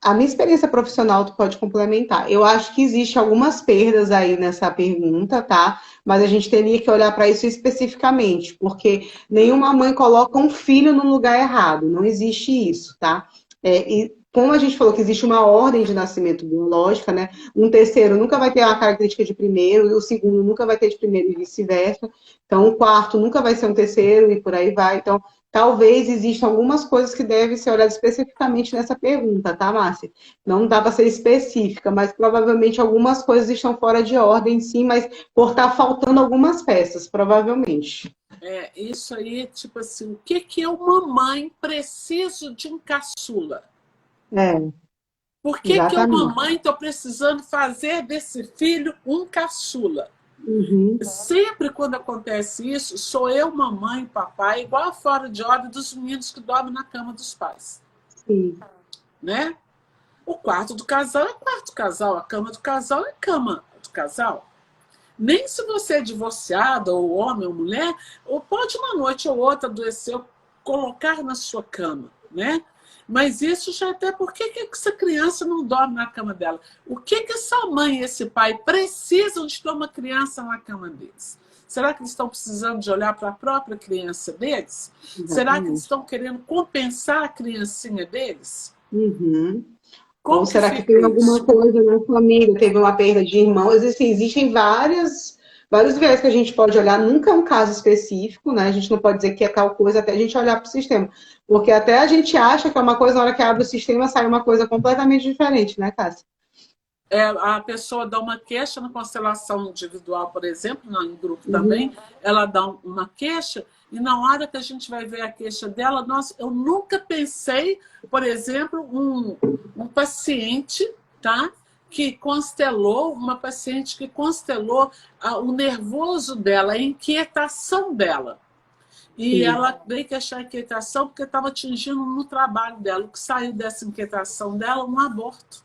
A minha experiência profissional tu pode complementar. Eu acho que existe algumas perdas aí nessa pergunta, tá? Mas a gente teria que olhar para isso especificamente, porque nenhuma mãe coloca um filho no lugar errado. Não existe isso, tá? E como a gente falou que existe uma ordem de nascimento biológica, né? Um terceiro nunca vai ter a característica de primeiro, e o segundo nunca vai ter de primeiro e vice-versa. Então, o quarto nunca vai ser um terceiro e por aí vai. Então, talvez existam algumas coisas que devem ser olhadas especificamente nessa pergunta, tá, Márcia? Não dá para ser específica, mas provavelmente algumas coisas estão fora de ordem, sim, mas por estar faltando algumas peças, provavelmente. Isso aí, tipo assim, o que que eu, mamãe, preciso de um caçula? É, Por que que eu, exatamente. mamãe, estou precisando fazer desse filho um caçula? Uhum, Sempre quando acontece isso, sou eu, mamãe, papai, igual a fora de ordem dos meninos que dormem na cama dos pais. sim. Né? O quarto do casal é quarto do casal, a cama do casal é cama do casal. Nem se você é divorciada, ou homem ou mulher, ou pode uma noite ou outra adoecer, colocar na sua cama, né? Mas isso já até por que essa criança não dorme na cama dela? O que essa mãe e esse pai precisam de ter uma criança na cama deles? Será que eles estão precisando de olhar para a própria criança deles? Será que eles Exatamente. estão querendo compensar a criancinha deles? Uhum. Ou Como que será que fica tem alguma isso? coisa na família? Teve uma perda de irmão? Existem vários viés que a gente pode olhar. Nunca é um caso específico, né? A gente não pode dizer que é tal coisa até a gente olhar para o sistema. Porque até a gente acha que é uma coisa, na hora que abre o sistema, sai uma coisa completamente diferente, né, Cássia? A pessoa dá uma queixa na constelação individual, por exemplo, não, em grupo também, Uhum. ela dá uma queixa, e na hora que a gente vai ver a queixa dela, nossa, eu nunca pensei, por exemplo, um paciente, tá? Que constelou, uma paciente que constelou o nervoso dela, a inquietação dela. E Sim. ela veio queixar a inquietação porque estava atingindo no trabalho dela. O que saiu dessa inquietação dela? Um aborto.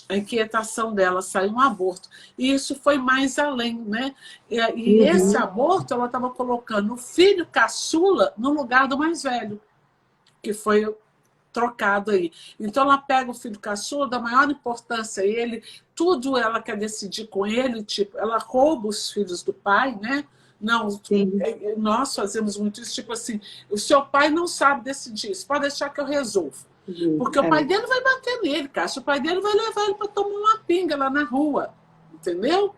A inquietação dela saiu um aborto. E isso foi mais além, né? E esse Uhum. aborto, ela estava colocando o filho caçula no lugar do mais velho, que foi trocado aí. Então ela pega o filho caçula, dá maior importância a ele, tudo ela quer decidir com ele, tipo, ela rouba os filhos do pai, né? Não, Sim. nós fazemos muito isso, tipo assim, o seu pai não sabe decidir, isso pode deixar que eu resolvo. Porque o pai É. dele vai bater nele, cara. O pai dele vai levar ele para tomar uma pinga lá na rua. Entendeu?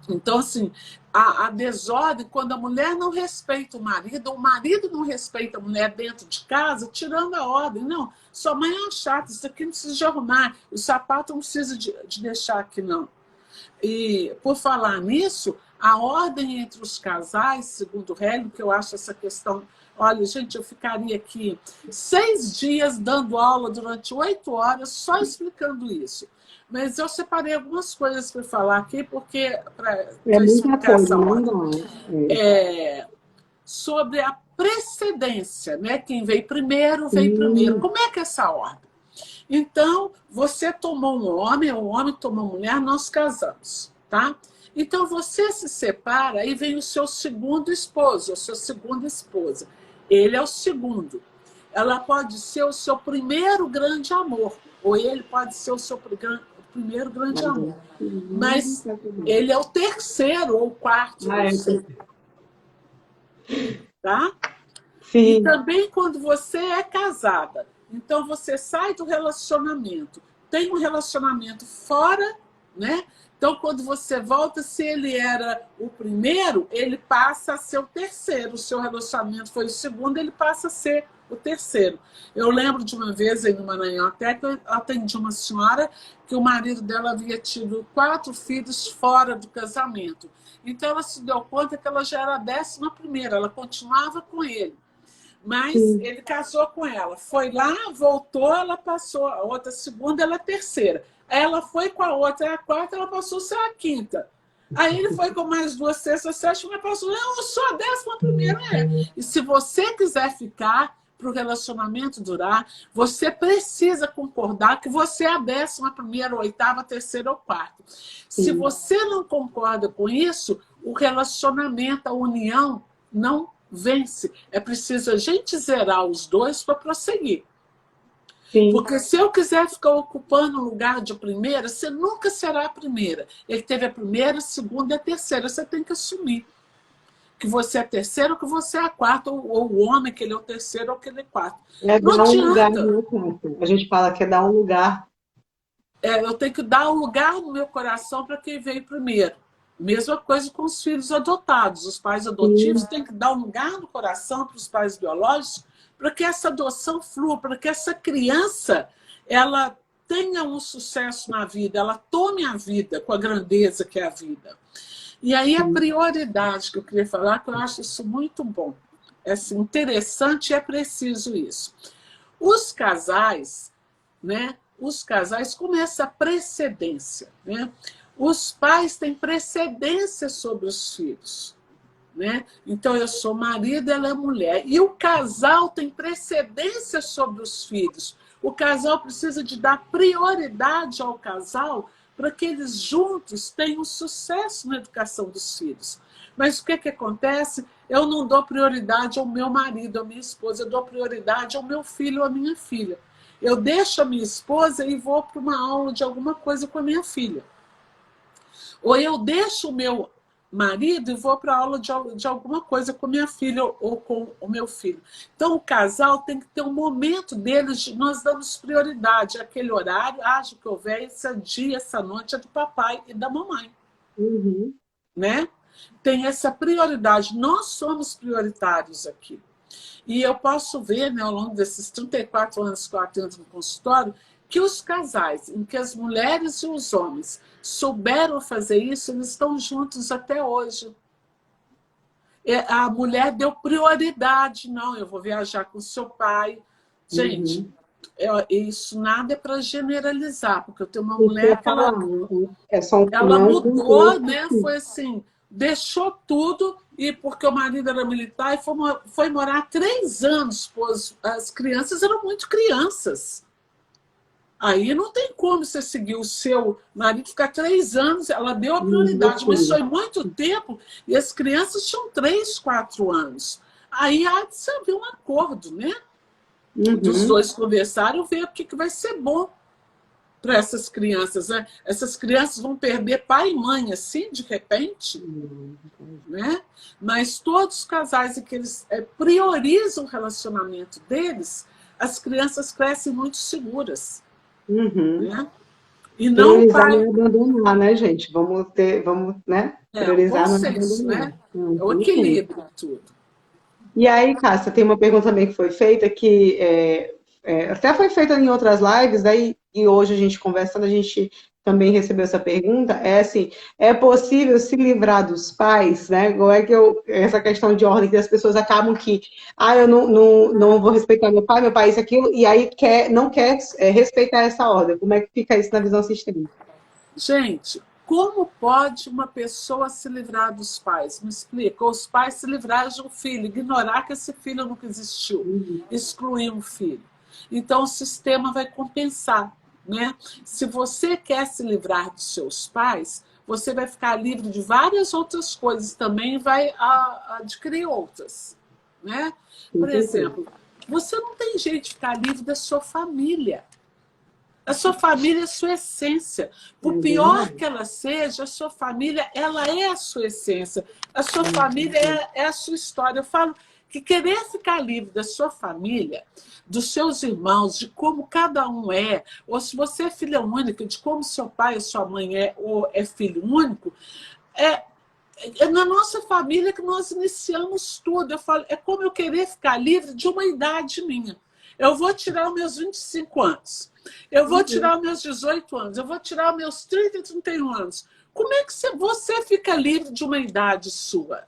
Então, assim, a desordem, quando a mulher não respeita o marido não respeita a mulher dentro de casa, tirando a ordem. Não, sua mãe é uma chata, isso aqui não precisa de arrumar, o sapato não precisa de deixar aqui, não. E, por falar nisso, a ordem entre os casais, segundo o Hélio, que eu acho essa questão... Olha, gente, eu ficaria aqui 6 dias dando aula durante 8 horas só explicando isso. Mas eu separei algumas coisas para falar aqui, porque É para muita explicar coisa, essa não ordem. dá. É. Sobre a precedência, né? Quem veio primeiro, veio primeiro. Sim, Como é que é essa ordem? Então, você tomou um homem, o homem tomou uma mulher, nós casamos, tá? Então, você se separa e vem o seu segundo esposo, a sua segunda esposa. Ele é o segundo. Ela pode ser o seu primeiro grande amor, ou ele pode ser o seu primeiro grande mas amor. é segundo Mas casamento. ele é o terceiro ou o quarto, Ah, não é. sei, tá? E Sim, também quando você é casada. Então você sai do relacionamento, tem um relacionamento fora, né? Então quando você volta, se ele era o primeiro, ele passa a ser o terceiro. O seu relacionamento foi o segundo, ele passa a ser o terceiro. Eu lembro de uma vez aí no Maranhão, até que eu atendi uma senhora que o marido dela havia tido 4 filhos fora do casamento. Então ela se deu conta que ela já era a 11ª, ela continuava com ele. Mas sim. ele casou com ela. Foi lá, voltou, ela passou a outra segunda, ela a terceira. Ela foi com a outra, a quarta, ela passou a ser a quinta. Aí ele foi com mais 2, sexta, sétima, passou. Eu sou a 11ª, é. E se você quiser ficar para o relacionamento durar, você precisa concordar que você é a 11ª, oitava, terceira ou quarta. Se Sim, você não concorda com isso, o relacionamento, a união, não vence. É preciso a gente zerar os dois para prosseguir. sim. Porque se eu quiser ficar ocupando o lugar de primeira, você nunca será a primeira. Ele teve a primeira, a segunda e a terceira. Você tem que assumir. que você é terceiro ou que você é quarto, ou o homem que ele é o terceiro ou que ele é quarto. É Não dar um lugar, adianta. né, Cássia? A gente fala que é dar um lugar. Eu tenho que dar um lugar no meu coração para quem veio primeiro. Mesma coisa com os filhos adotados. Os pais adotivos Sim. têm que dar um lugar no coração para os pais biológicos para que essa adoção flua, para que essa criança ela tenha um sucesso na vida, ela tome a vida com a grandeza que é a vida. E aí a prioridade que eu queria falar, que eu acho isso muito bom. É assim, interessante e é preciso isso. Os casais, né? Os casais com essa precedência, né? Os pais têm precedência sobre os filhos, né? Então eu sou marido, ela é mulher, e o casal tem precedência sobre os filhos. O casal precisa de dar prioridade ao casal para que eles juntos tenham sucesso na educação dos filhos. Mas o que acontece? Eu não dou prioridade ao meu marido, à minha esposa, eu dou prioridade ao meu filho ou à minha filha. Eu deixo a minha esposa e vou para uma aula de alguma coisa com a minha filha. Ou eu deixo o meu marido e vou para a aula de alguma coisa com minha filha ou com o meu filho. Então, o casal tem que ter um momento deles, nós damos prioridade àquele horário, haja que houver, esse dia, essa noite é do papai e da mamãe. Uhum. Né? Tem essa prioridade, nós somos prioritários aqui. E eu posso ver, né, ao longo desses 34 anos que eu atendo no consultório, que os casais em que as mulheres e os homens souberam fazer isso, eles estão juntos até hoje. A mulher deu prioridade, não, eu vou viajar com seu pai. Gente, isso nada é para generalizar, porque eu tenho uma mulher que É só ela não mudou, né? Foi assim, deixou tudo e porque o marido era militar e foi morar 3 anos, pois as crianças eram muito crianças. Aí não tem como você seguir o seu marido ficar 3 anos, ela deu a prioridade, mas foi muito tempo e as crianças tinham 3, 4 anos. Aí há de se haver um acordo, né? Dos dois conversarem, ver o que vai ser bom para essas crianças, né? Essas crianças vão perder pai e mãe assim, de repente, né? Mas todos os casais em que eles priorizam o relacionamento deles, as crianças crescem muito seguras. Né? E não priorizar pai. não abandonar, né, gente? Vamos, né? O Priorizar não consenso, abandonar. né? É o equilíbrio de tudo. E aí, Cássia, tem uma pergunta também que foi feita que até foi feita em outras lives, daí e hoje a gente conversando, a gente também recebeu essa pergunta, é assim, é possível se livrar dos pais, né? Como é que essa questão de ordem que as pessoas acabam que, eu não vou respeitar meu pai isso, aquilo, e aí não quer respeitar essa ordem. Como é que fica isso na visão sistêmica? Gente, como pode uma pessoa se livrar dos pais? Me explica. Os pais se livrarem de um filho, ignorar que esse filho nunca existiu, excluir um filho. Então, o sistema vai compensar. Né? Se você quer se livrar dos seus pais, você vai ficar livre de várias outras coisas também e vai adquirir outras. Né? Por exemplo, você não tem jeito de ficar livre da sua família. A sua família é a sua essência. Por pior que ela seja, a sua família ela é a sua essência. A sua família é a sua história. Eu falo que querer ficar livre da sua família, dos seus irmãos, de como cada um é, ou se você é filha única, de como seu pai e sua mãe é, ou é filho único, é na nossa família que nós iniciamos tudo. Eu falo, é como eu querer ficar livre de uma idade minha. Eu vou tirar os meus 25 anos. Eu vou tirar os meus 18 anos. Eu vou tirar os meus 30 e 31 anos. Como é que você fica livre de uma idade sua?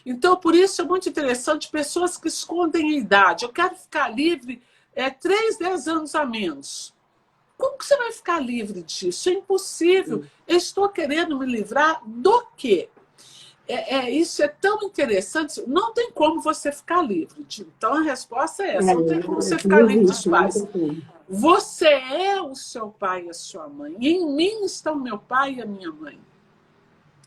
Então, por isso é muito interessante pessoas que escondem a idade. Eu quero ficar livre 3, 10 anos a menos. Como que você vai ficar livre disso? É impossível. Eu estou querendo me livrar do quê? Isso é tão interessante. Não tem como você ficar livre. Então, a resposta é essa. Não tem como você ficar livre dos pais. Você é o seu pai e a sua mãe. Em mim estão meu pai e a minha mãe.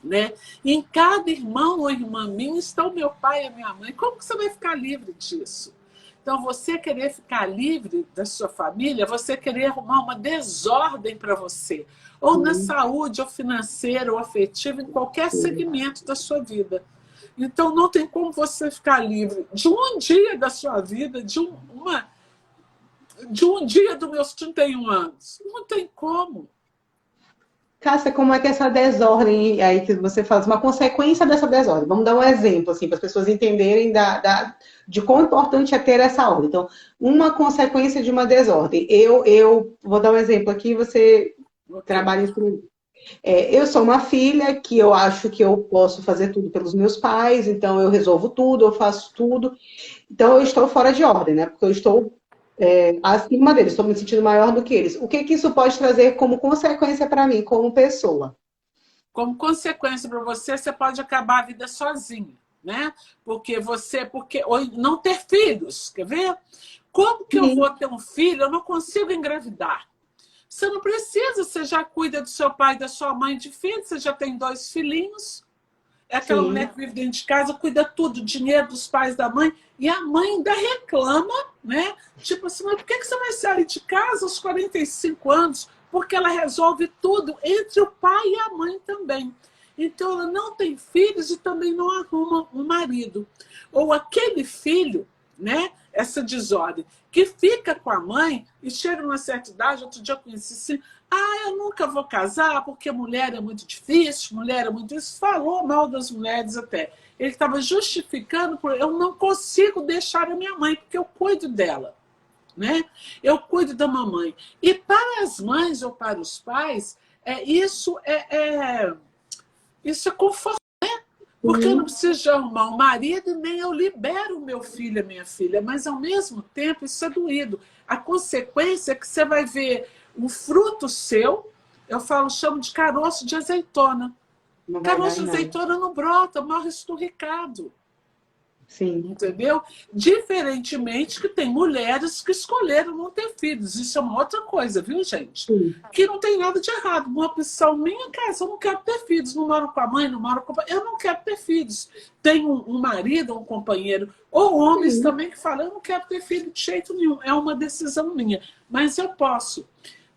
Né? Em cada irmão ou irmã minha estão meu pai e a minha mãe. Como que você vai ficar livre disso? Então, você querer ficar livre da sua família, você querer arrumar uma desordem para você, ou na saúde, ou financeira, ou afetiva, em qualquer segmento da sua vida. Então não tem como você ficar livre de um dia da sua vida, de um dia dos meus 31 anos. Não tem como. Cássia, como é que essa desordem aí que você faz, uma consequência dessa desordem? Vamos dar um exemplo, assim, para as pessoas entenderem de quão importante é ter essa ordem. Então, uma consequência de uma desordem. Eu vou dar um exemplo aqui, você Okay. trabalha isso. Eu sou uma filha que eu acho que eu posso fazer tudo pelos meus pais, então eu resolvo tudo, eu faço tudo. Então eu estou fora de ordem, né? Porque eu estou acima deles, estou me sentindo maior do que eles. O que que isso pode trazer como consequência para mim, como pessoa? Como consequência para você, você pode acabar a vida sozinha, né? Ou não ter filhos, quer ver? Como que eu Sim, vou ter um filho? Eu não consigo engravidar. Você não precisa, você já cuida do seu pai e da sua mãe de filho, você já tem 2 filhinhos. É aquela mulher sim, que vive dentro de casa, cuida tudo, dinheiro dos pais da mãe, e a mãe ainda reclama, né? Tipo assim, mas por que você vai sair de casa aos 45 anos? Porque ela resolve tudo entre o pai e a mãe também. Então ela não tem filhos e também não arruma um marido. Ou aquele filho, né? Essa desordem, que fica com a mãe e chega numa certa idade, outro dia eu conheci assim, eu nunca vou casar porque mulher é muito difícil, mulher é muito isso. Falou mal das mulheres até. Ele estava justificando, eu não consigo deixar a minha mãe, porque eu cuido dela. Né? Eu cuido da mamãe. E para as mães ou para os pais, isso é confortável. Porque eu não sim, preciso de arrumar um marido e nem eu libero o meu filho, a minha filha. Mas, ao mesmo tempo, isso é doído. A consequência é que você vai ver um fruto seu, chamo de caroço de azeitona. não vai dar Caroço em de nada. azeitona não brota, morre esturricado. Sim, Entendeu? Diferentemente que tem mulheres que escolheram não ter filhos. Isso é uma outra coisa, viu, gente? sim, Que não tem nada de errado. Uma opção minha, casa, eu não quero ter filhos. Não moro com a mãe, não moro com a pai. Eu não quero ter filhos. Tem um marido, um companheiro, ou homens sim, também que falam, eu não quero ter filho de jeito nenhum. É uma decisão minha. Mas eu posso.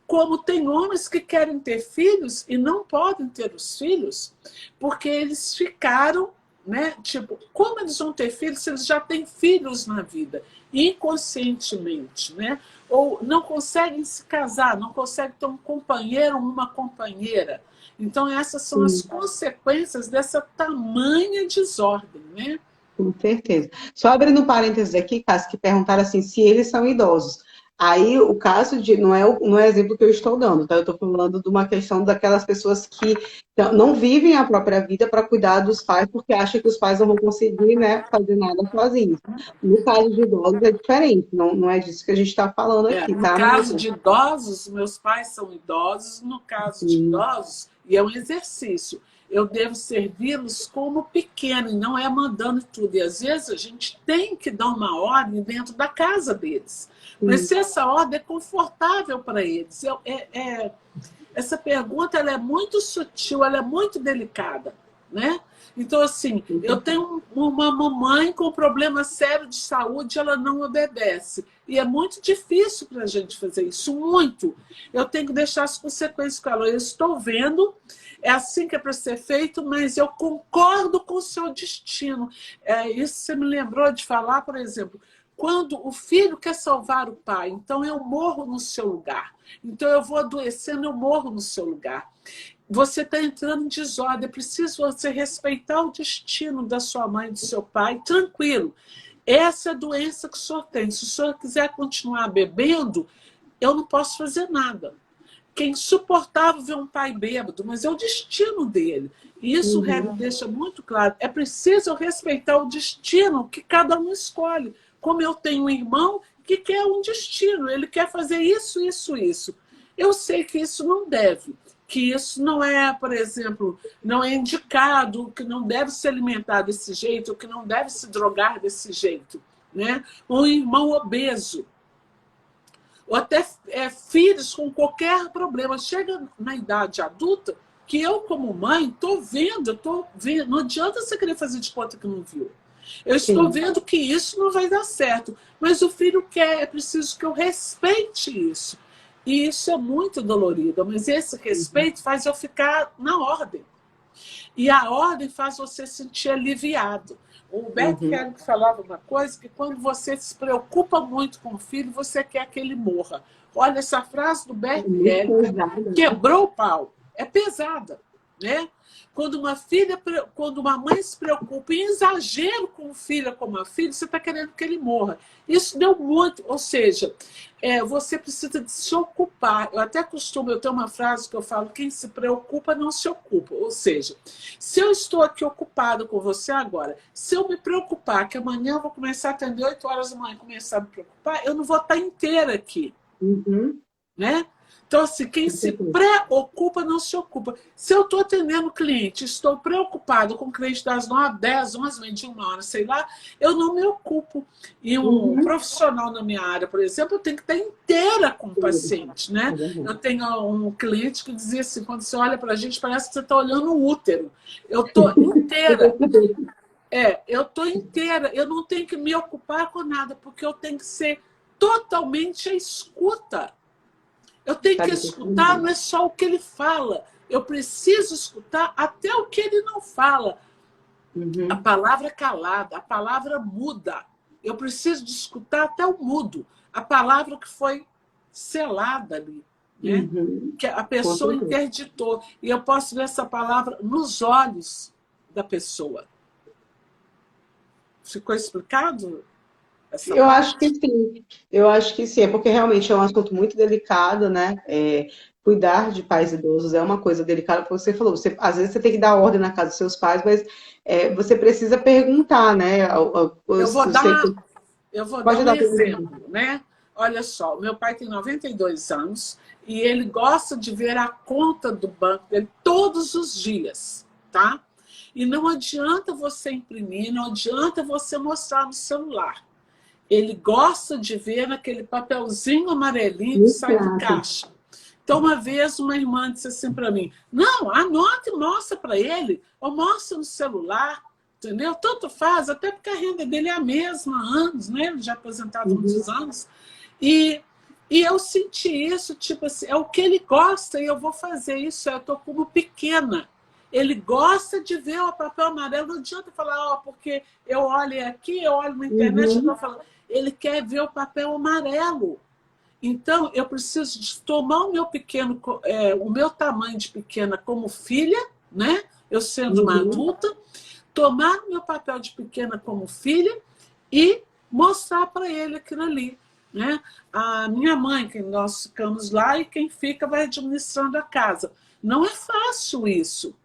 Como tem homens que querem ter filhos e não podem ter os filhos, porque eles ficaram, né? Tipo, como eles vão ter filhos se eles já têm filhos na vida, inconscientemente, né? Ou não conseguem se casar, não conseguem ter um companheiro ou uma companheira. Então, essas são as sim. consequências dessa tamanha desordem, né? Com certeza. Só abrindo um parênteses aqui, Cássio, que perguntaram assim, se eles são idosos. Aí o caso de, não é o exemplo que eu estou dando, tá? Eu estou falando de uma questão daquelas pessoas que não vivem a própria vida para cuidar dos pais, porque acham que os pais não vão conseguir, né, fazer nada sozinhos. No caso de idosos é diferente, não é disso que a gente está falando aqui, No tá? caso de idosos, meus pais são idosos, no caso de Sim, idosos, e é um exercício, eu devo servi-los como pequeno, e não é mandando tudo. E às vezes a gente tem que dar uma ordem dentro da casa deles. Mas sim, se essa ordem é confortável para eles, essa pergunta ela é muito sutil, ela é muito delicada, né? Então, assim, eu tenho uma mamãe com problema sério de saúde, ela não obedece. E é muito difícil para a gente fazer isso, muito. Eu tenho que deixar as consequências com ela. Eu estou vendo, é assim que é para ser feito, mas eu concordo com o seu destino. Isso você me lembrou de falar, por exemplo, quando o filho quer salvar o pai, então eu morro no seu lugar. Então eu vou adoecendo, eu morro no seu lugar. Você está entrando em desordem, é preciso você respeitar o destino da sua mãe e do seu pai, tranquilo. Essa é a doença que o senhor tem. Se o senhor quiser continuar bebendo, eu não posso fazer nada. Que é insuportável ver um pai bêbado, mas é o destino dele. E isso o Hélio deixa muito claro. É preciso respeitar o destino que cada um escolhe. Como eu tenho um irmão que quer um destino, ele quer fazer isso, isso, isso. Eu sei que isso não deve, que isso não é, por exemplo, não é indicado, que não deve se alimentar desse jeito, que não deve se drogar desse jeito. Né? Um irmão obeso, ou até filhos com qualquer problema. Chega na idade adulta que eu, como mãe, estou vendo. Não adianta você querer fazer de conta que não viu. Eu estou sim. vendo que isso não vai dar certo. Mas o filho quer, é preciso que eu respeite isso. E isso é muito dolorido, mas esse respeito faz eu ficar na ordem. E a ordem faz você sentir aliviado. O Bert Hellinger falava uma coisa, que quando você se preocupa muito com o filho, você quer que ele morra. Olha, essa frase do Bert Hellinger quebrou o pau. É pesada, né? Quando uma mãe se preocupa em exagero com o filho ou com a filha, você está querendo que ele morra. Isso deu muito, ou seja, você precisa de se ocupar. Eu tenho uma frase que eu falo, quem se preocupa não se ocupa. Ou seja, se eu estou aqui ocupado com você agora, se eu me preocupar que amanhã eu vou começar a atender 8 horas da manhã e começar a me preocupar, eu não vou estar inteira aqui. Né? Então, assim, quem se preocupa não se ocupa. Se eu estou atendendo cliente, estou preocupado com o cliente das 9, 10, 11, 21 horas, sei lá, eu não me ocupo. E um profissional na minha área, por exemplo, eu tenho que estar inteira com o paciente. Né? Eu tenho um cliente que dizia assim, quando você olha para a gente, parece que você está olhando o útero. Eu estou inteira. Eu estou inteira. Eu não tenho que me ocupar com nada, porque eu tenho que ser totalmente a escuta. Eu tenho que escutar, não é só o que ele fala. Eu preciso escutar até o que ele não fala. A palavra calada, a palavra muda. Eu preciso de escutar até o mudo. A palavra que foi selada ali. Né? Que a pessoa interditou. E eu posso ver essa palavra nos olhos da pessoa. Ficou explicado? Eu acho que sim, é porque realmente é um assunto muito delicado, né? Cuidar de pais idosos é uma coisa delicada, como você falou, às vezes você tem que dar ordem na casa dos seus pais, mas você precisa perguntar, né? Eu vou dar um exemplo, né? Olha só, o meu pai tem 92 anos e ele gosta de ver a conta do banco dele todos os dias, tá? E não adianta você imprimir, não adianta você mostrar no celular. Ele gosta de ver naquele papelzinho amarelinho que sai do caixa. Então, uma vez, uma irmã disse assim para mim, não, anota e mostra para ele, ou mostra no celular, entendeu? Tanto faz, até porque a renda dele é a mesma há anos, né? Ele já é aposentado há muitos anos. E eu senti isso, tipo assim, é o que ele gosta e eu vou fazer isso, eu estou como pequena. Ele gosta de ver o papel amarelo, não adianta falar, porque eu olho aqui, eu olho na internet, eu estou falando. Ele quer ver o papel amarelo. Então, eu preciso de tomar o meu tamanho de pequena como filha, né? Eu sendo uma adulta, tomar o meu papel de pequena como filha e mostrar para ele aquilo ali. Né? A minha mãe, que nós ficamos lá, e quem fica vai administrando a casa. Não é fácil isso.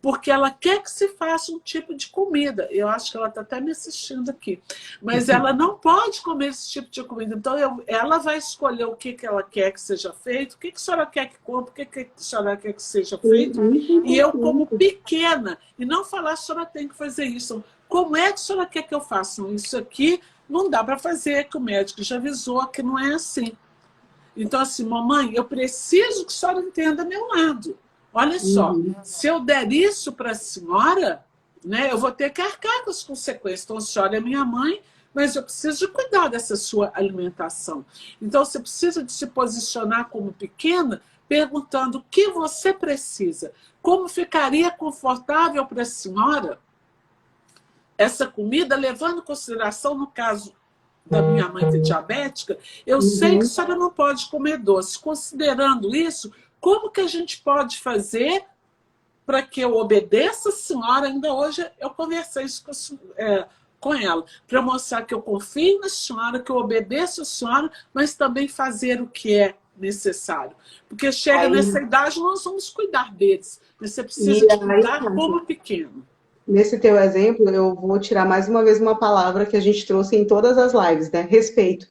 Porque ela quer que se faça um tipo de comida. Eu acho que ela está até me assistindo aqui. Mas ela não pode comer esse tipo de comida. Então, ela vai escolher o que ela quer que seja feito, o que a senhora quer que compre, o que a senhora quer que seja feito. E eu, como pequena, e não falar, a senhora tem que fazer isso. Como é que a senhora quer que eu faça? Isso aqui não dá para fazer, que o médico já avisou que não é assim. Então, assim, mamãe, eu preciso que a senhora entenda meu lado. Olha só, se eu der isso para a senhora, né, eu vou ter que arcar com as consequências. Então, a senhora é minha mãe, mas eu preciso de cuidar dessa sua alimentação. Então, você precisa de se posicionar como pequena, perguntando o que você precisa. Como ficaria confortável para a senhora essa comida, levando em consideração, no caso da minha mãe que é diabética, eu sei que a senhora não pode comer doce. Considerando isso, como que a gente pode fazer para que eu obedeça a senhora? Ainda hoje eu conversei isso com ela, para mostrar que eu confio na senhora, que eu obedeço a senhora, mas também fazer o que é necessário. Porque chega nessa idade, nós vamos cuidar deles. Você precisa de cuidar como pequeno. Nesse teu exemplo, eu vou tirar mais uma vez uma palavra que a gente trouxe em todas as lives, né? Respeito.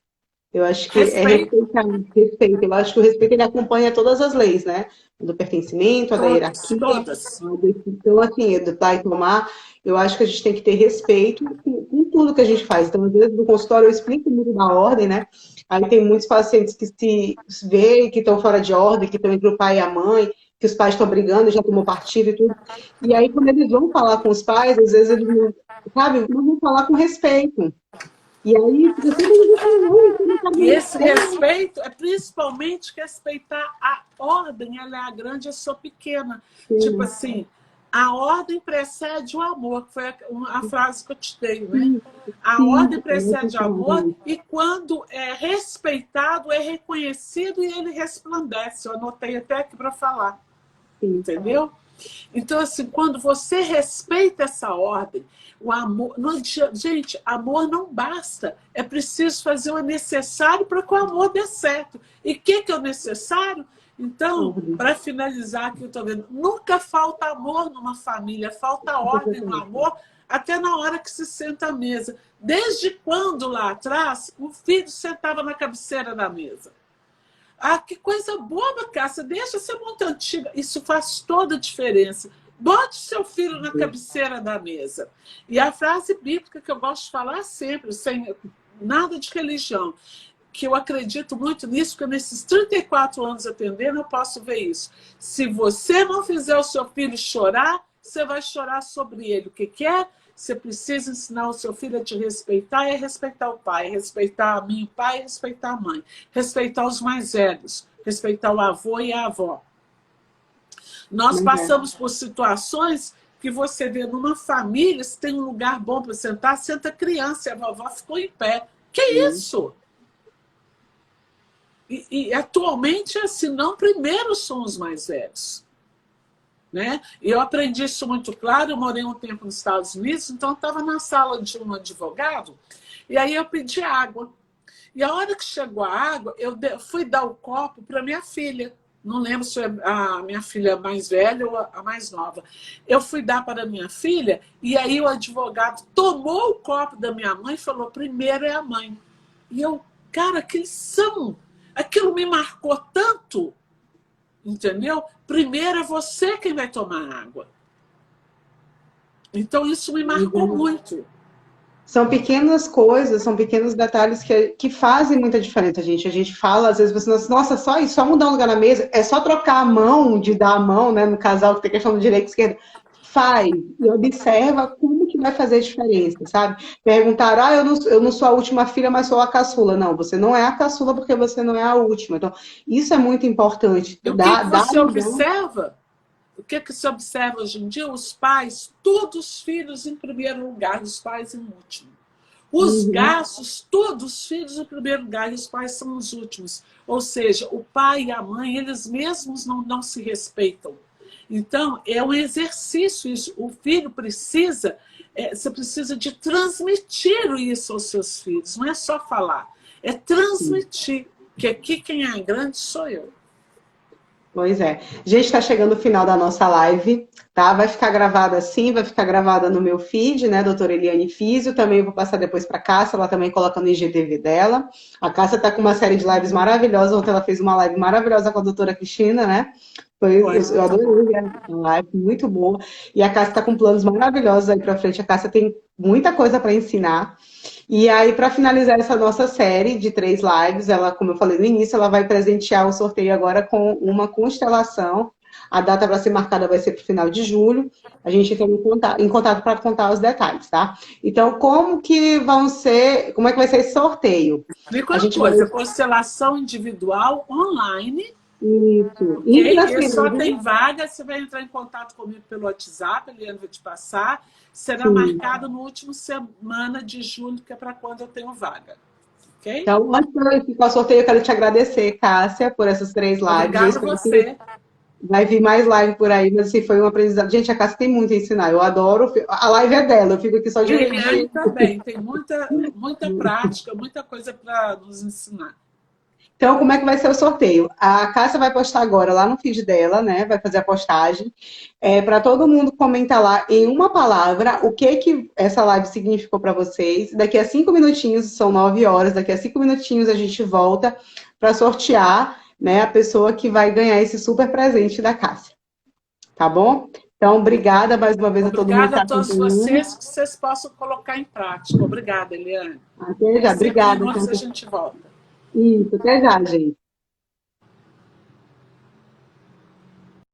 Eu acho que é respeitar, respeito. Eu acho que o respeito ele acompanha todas as leis, né? Do pertencimento, a da hierarquia. Todas. Então, assim, do dar e tomar, eu acho que a gente tem que ter respeito com tudo que a gente faz. Então, às vezes, no consultório, eu explico muito da ordem, né? Aí tem muitos pacientes que se veem que estão fora de ordem, que estão entre o pai e a mãe, que os pais estão brigando, já tomou partido e tudo. E aí, quando eles vão falar com os pais, às vezes eles não, sabe, não vão falar com respeito. E aí, e esse respeito é principalmente respeitar a ordem, ela é a grande, eu sou pequena. Sim. Tipo assim, A ordem precede o amor, que foi a frase que eu te dei, né? A Sim, ordem precede o amor e quando é respeitado, é reconhecido e ele resplandece. Eu anotei até aqui para falar, sim. entendeu? Então, assim, quando você respeita essa ordem, o amor... Não, gente, amor não basta. É preciso fazer o necessário para que o amor dê certo. E o que é o necessário? Então, para finalizar aqui, eu estou vendo, nunca falta amor numa família, falta ordem no amor, até na hora que se senta à mesa. Desde quando, lá atrás, o filho sentava na cabeceira da mesa? Ah, que coisa boba, Cássia, deixa ser muito antiga. Isso faz toda a diferença. Bote seu filho na cabeceira da mesa. E a frase bíblica que eu gosto de falar sempre, sem nada de religião, que eu acredito muito nisso, porque nesses 34 anos atendendo, eu posso ver isso. Se você não fizer o seu filho chorar, você vai chorar sobre ele. O que é? Você precisa ensinar o seu filho a te respeitar, e respeitar o pai, respeitar a mim, o pai, respeitar a mãe, respeitar os mais velhos, respeitar o avô e a avó. Nós passamos por situações que você vê numa família, se tem um lugar bom para sentar, senta a criança, e a vovó ficou em pé. Que isso? E atualmente, assim, não primeiro são os mais velhos. Né? Eu aprendi isso muito claro, eu morei um tempo nos Estados Unidos, então eu estava na sala de um advogado, e aí eu pedi água. E a hora que chegou a água, eu fui dar o copo para minha filha. Não lembro se é a minha filha mais velha ou a mais nova. Eu fui dar para a minha filha, e aí o advogado tomou o copo da minha mãe e falou, primeiro é a mãe. E eu, cara, que lição! Aquilo me marcou tanto, entendeu? Primeiro é você quem vai tomar água. Então isso me marcou muito. São pequenas coisas, são pequenos detalhes que fazem muita diferença, gente. A gente fala, às vezes, você, nossa, só isso, só mudar um lugar na mesa, é só trocar a mão, de dar a mão, né, no casal que tem questão do direito e esquerda. Faz e observa como que vai fazer diferença, sabe? Perguntaram, eu não sou a última filha, mas sou a caçula. Não, você não é a caçula porque você não é a última. Então, isso é muito importante. E o que você observa? O que se observa hoje em dia? Os pais, todos os filhos em primeiro lugar, os pais em último. Os gastos, todos os filhos em primeiro lugar, e os pais são os últimos. Ou seja, o pai e a mãe, eles mesmos não se respeitam. Então, é um exercício isso. O filho precisa, você precisa de transmitir isso aos seus filhos. Não é só falar, é transmitir. Que aqui quem é grande sou eu. Pois é. Gente, está chegando o final da nossa live, tá? Vai ficar gravada assim, vai ficar gravada no meu feed, né, doutora Eliane Físio. Também vou passar depois para a Cássia, ela também coloca no IGTV dela. A Cássia está com uma série de lives maravilhosas. Ontem ela fez uma live maravilhosa com a doutora Cristina, né? Eu adorei a live, muito boa. E a Cássia está com planos maravilhosos aí para frente. A Cássia tem muita coisa para ensinar. E aí, para finalizar essa nossa série de 3 lives, ela, como eu falei no início, ela vai presentear o sorteio agora com uma constelação. A data para ser marcada vai ser para o final de julho. A gente entra em contato para contar os detalhes, tá? Então, como é que vai ser esse sorteio? A gente vai... constelação individual online. Isso. Okay? Só tem vaga, você vai entrar em contato comigo pelo WhatsApp, a Eliane vai te passar. Será marcado no último semana de julho, que é para quando eu tenho vaga. Okay? Então, antes de ficar o sorteio, eu quero te agradecer, Cássia, por essas 3 lives. Obrigada a você. Vai vir mais live por aí, mas assim, foi um aprendizado. Gente, a Cássia tem muito a ensinar. Eu adoro. A live é dela, eu fico aqui só de... E a Eliane também, tem muita prática, muita coisa para nos ensinar. Então, como é que vai ser o sorteio? A Cássia vai postar agora lá no feed dela, né? Vai fazer a postagem. Para todo mundo comentar lá em uma palavra o que essa live significou para vocês. Daqui a 5 minutinhos, são 9 horas, daqui a 5 minutinhos a gente volta para sortear, né, a pessoa que vai ganhar esse super presente da Cássia. Tá bom? Então, obrigada mais uma vez a todo mundo. Obrigada a todos vocês, que vocês possam colocar em prática. Obrigada, Eliane. Até já, obrigada. A gente volta. Isso, até já, gente.